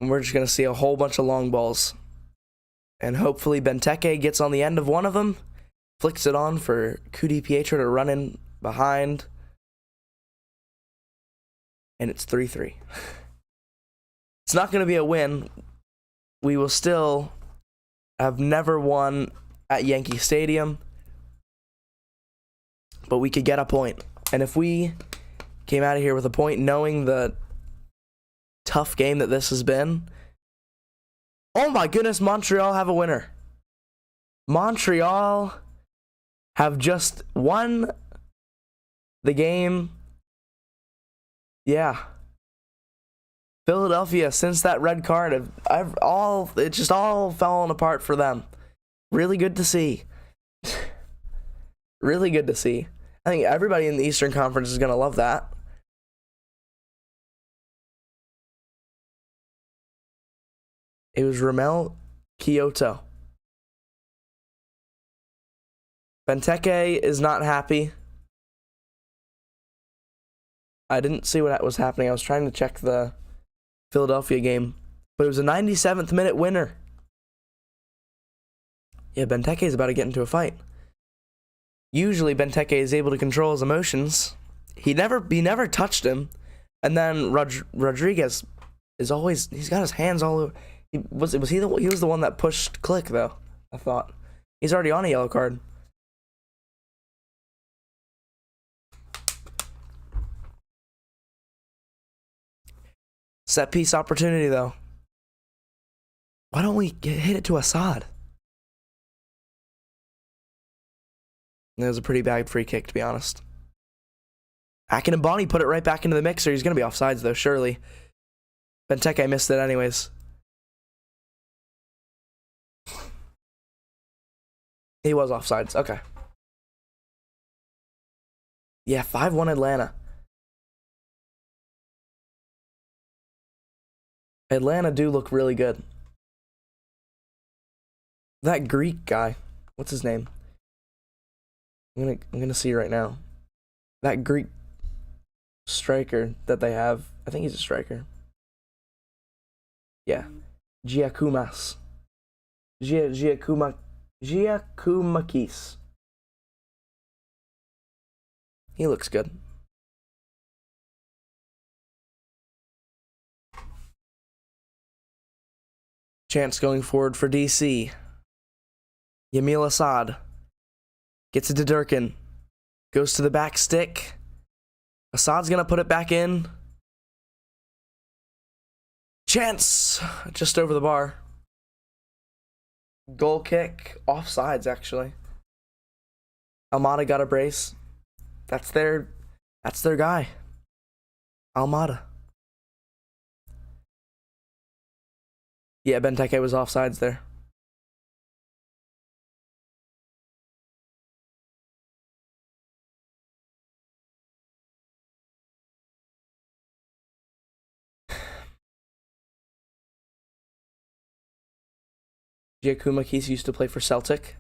And we're just gonna see a whole bunch of long balls. And hopefully Benteke gets on the end of one of them, flicks it on for Cudi Pietro to run in behind. And it's 3-3. It's not going to be a win. We will still have never won at Yankee Stadium. But we could get a point. And if we came out of here with a point, knowing the tough game that this has been, oh my goodness, Montreal have a winner. Montreal have just won the game. Yeah. Philadelphia, since that red card, it just all fallen apart for them. Really good to see. Really good to see. I think everybody in the Eastern Conference is going to love that. It was Romel Kyoto. Benteke is not happy. I didn't see what was happening. I was trying to check the Philadelphia game, but it was a 97th minute winner. Yeah, Benteke is about to get into a fight. Usually Benteke is able to control his emotions. He never touched him, and then Rodriguez is always, he's got his hands all over. He was the one that pushed Click though. I thought he's already on a yellow card. Set piece opportunity though. Why don't we hit it to Assad? That was a pretty bad free kick, to be honest. Akinmboni put it right back into the mixer. He's gonna be offsides though, surely. Benteke missed it anyways. He was offsides. Okay. Yeah, 5-1 Atlanta. Atlanta do look really good. That Greek guy, what's his name? I'm gonna see right now. That Greek striker that they have, I think he's a striker. Yeah, Giakoumakis. He looks good. Chance going forward for DC. Yamil Assad gets it to Durkin. Goes to the back stick. Assad's gonna put it back in. Chance just over the bar. Goal kick. Offsides, actually. Almada got a brace. That's their guy. Almada. Yeah, Benteke was offsides there. Giakoumakis used to play for Celtic.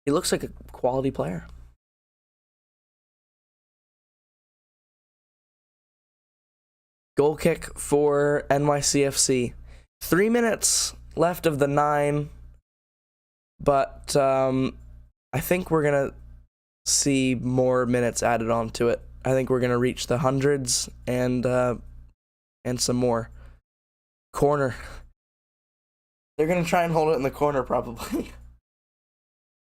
He looks like a quality player. Goal kick for NYCFC. 3 minutes left of the 9. But I think we're going to see more minutes added onto it. I think we're going to reach the hundreds and some more. Corner. They're going to try and hold it in the corner probably.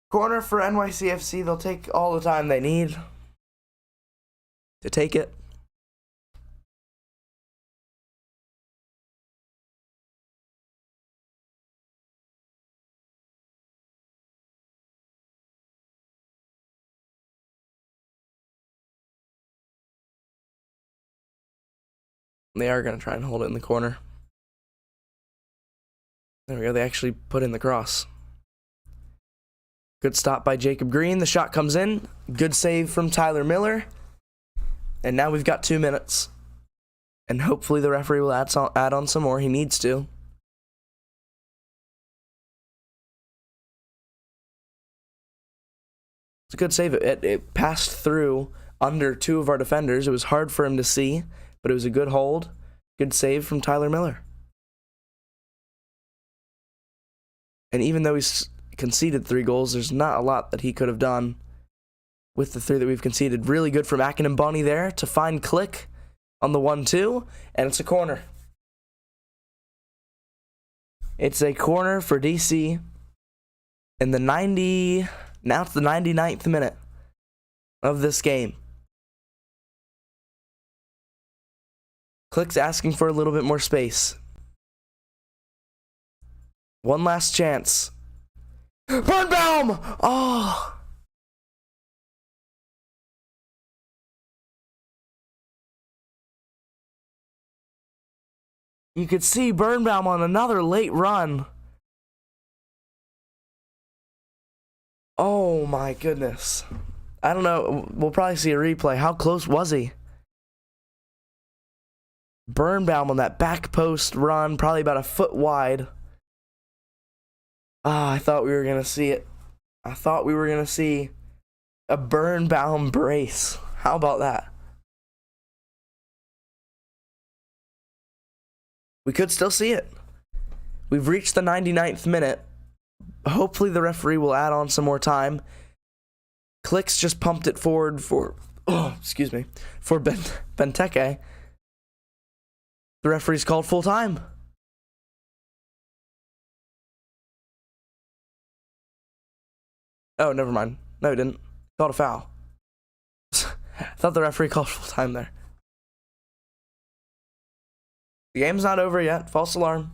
Corner for NYCFC. They'll take all the time they need to take it. They are going to try and hold it in the corner. There we go. They actually put in the cross. Good stop by Jacob Green. The shot comes in. Good save from Tyler Miller. And now we've got 2 minutes. And hopefully the referee will add on some more. He needs to. It's a good save. It passed through under 2 of our defenders. It was hard for him to see, but it was a good hold. Good save from Tyler Miller. And even though he's conceded 3 goals, there's not a lot that he could have done with the 3 that we've conceded. Really good from Akinmboni there to find Click on the 1-2, and it's a corner. It's a corner for DC in the now it's the 99th minute of this game. Click's asking for a little bit more space. One last chance. Birnbaum! Oh! You could see Birnbaum on another late run. Oh my goodness. I don't know. We'll probably see a replay. How close was he? Birnbaum on that back post run, probably about a foot wide. I thought we were going to see it. I thought we were going to see a Birnbaum brace. How about that? We could still see it. We've reached the 99th minute. Hopefully the referee will add on some more time. Clicks just pumped it forward for Benteke. The referee's called full time. Oh, never mind. No, he didn't. Called a foul. I thought the referee called full time there. The game's not over yet. False alarm.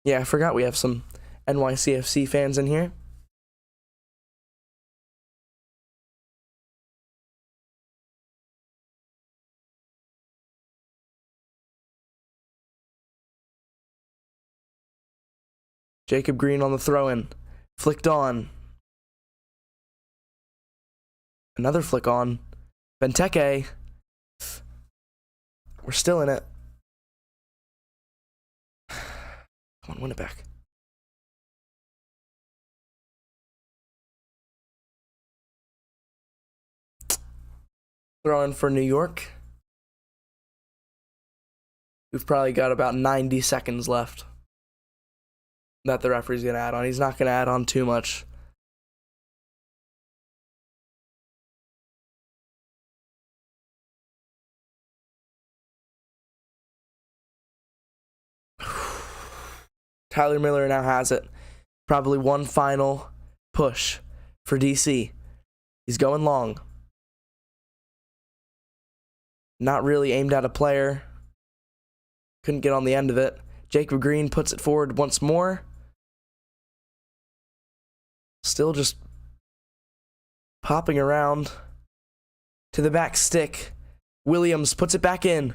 Yeah, I forgot we have some NYCFC fans in here. Jacob Green on the throw-in. Flicked on. Another flick on. Benteke. We're still in it. Come on, win it back. Throw in for New York. We've probably got about 90 seconds left that the referee's going to add on. He's not going to add on too much. Tyler Miller now has it. Probably one final push for DC. He's going long. Not really aimed at a player. Couldn't get on the end of it. Jacob Green puts it forward once more. Still just popping around to the back stick. Williams puts it back in.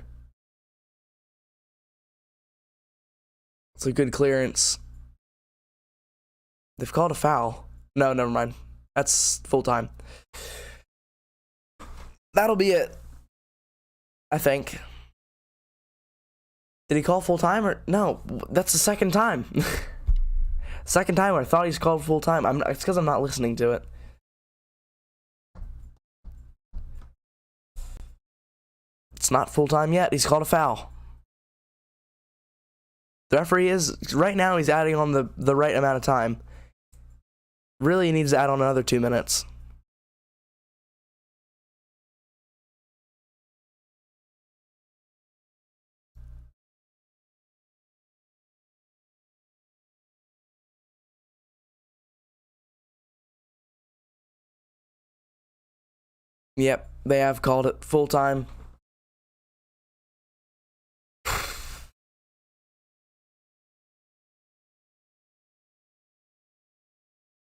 It's a good clearance. They've called a foul. No, never mind. That's full time. That'll be it, I think. Did he call full time or no? That's the second time. Second time I thought he's called full time. It's because I'm not listening to it. It's not full time yet. He's called a foul. The referee is right now. He's adding on the right amount of time. Really, he needs to add on another 2 minutes. Yep, they have called it full time.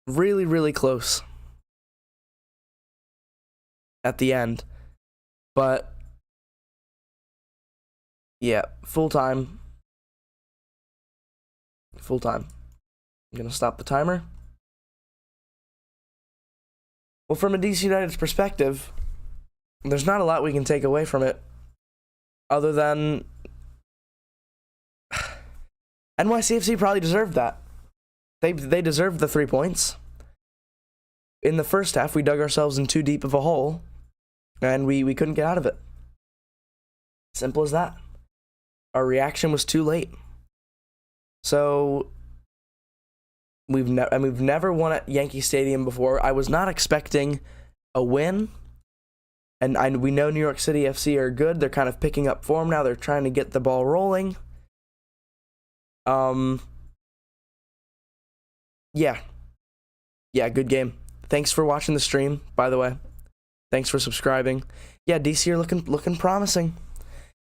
Really, really close. at the end. But yeah, full time. I'm gonna stop the timer. Well, from a DC United's perspective, there's not a lot we can take away from it other than NYCFC probably deserved that. They deserved the 3 points. In the first half, we dug ourselves in too deep of a hole, and we couldn't get out of it. Simple as that. Our reaction was too late. So we've never won at Yankee Stadium before. I was not expecting a win, and we know New York City FC are good. They're kind of picking up form now. They're trying to get the ball rolling. Yeah, good game. Thanks for watching the stream, by the way. Thanks for subscribing. Yeah, DC are looking promising.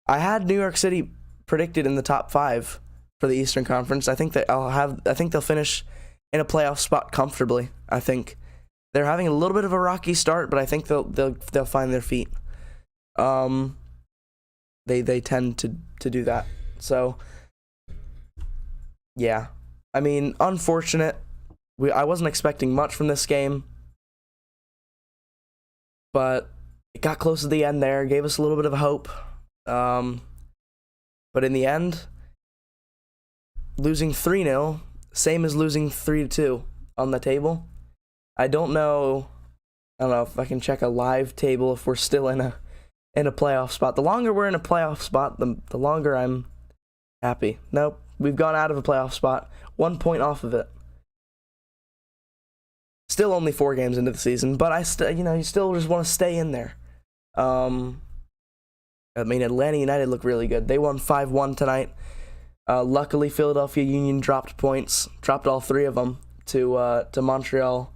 I had New York City predicted in the top 5 for the Eastern Conference. I think they'll finish in a playoff spot comfortably. I think they're having a little bit of a rocky start, but I think they'll find their feet. They tend to do that. So yeah, I mean, unfortunate. I wasn't expecting much from this game, but it got close to the end there, gave us a little bit of hope. But in the end, losing 3-0, same as losing 3-2 on the table. I don't know if I can check a live table if we're still in a playoff spot. The longer we're in a playoff spot, the longer I'm happy. Nope, we've gone out of a playoff spot, 1 point off of it. Still only 4 games into the season, but you still just want to stay in there. I mean, Atlanta United look really good. They won 5-1 tonight. Luckily, Philadelphia Union dropped points, dropped all 3 of them to Montreal.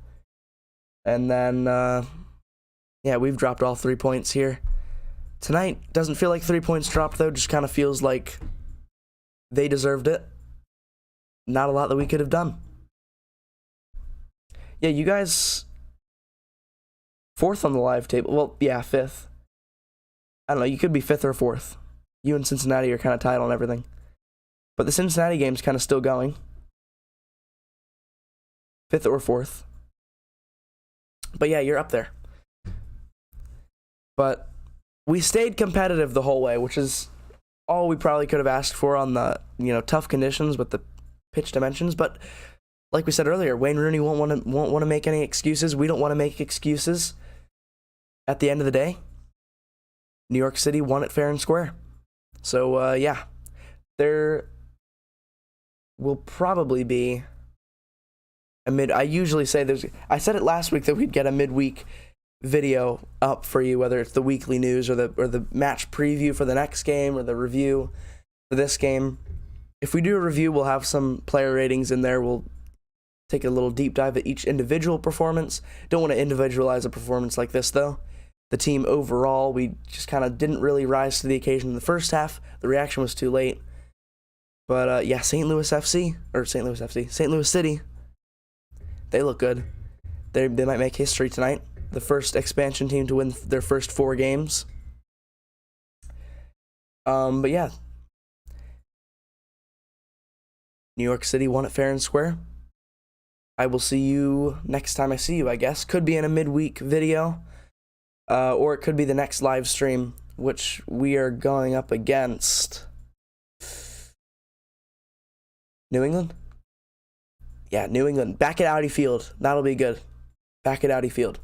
And then, we've dropped all 3 points here. Tonight doesn't feel like 3 points dropped, though. Just kind of feels like they deserved it. Not a lot that we could have done. Yeah, you guys 4th on the live table. Well, yeah, 5th. I don't know, you could be 5th or 4th. You and Cincinnati are kind of tied on everything. But the Cincinnati game's kind of still going. 5th or 4th. But yeah, you're up there. But we stayed competitive the whole way, which is all we probably could have asked for on the, tough conditions with the pitch dimensions. But like we said earlier, Wayne Rooney won't want to make any excuses. We don't want to make excuses. At the end of the day, New York City won it fair and square. So, there will probably be I usually say I said it last week that we'd get a midweek video up for you, whether it's the weekly news or the match preview for the next game or the review for this game. If we do a review, we'll have some player ratings in there. We'll take a little deep dive at each individual performance. Don't want to individualize a performance like this, though. The team overall, we just kind of didn't really rise to the occasion in the first half. The reaction was too late. But St. Louis City, they look good. They might make history tonight. The first expansion team to win their first 4 games. But yeah, New York City won it fair and square. I will see you next time I see you, I guess. Could be in a midweek video. Or it could be the next live stream, which we are going up against New England? Yeah, New England. Back at Audi Field. That'll be good. Back at Audi Field.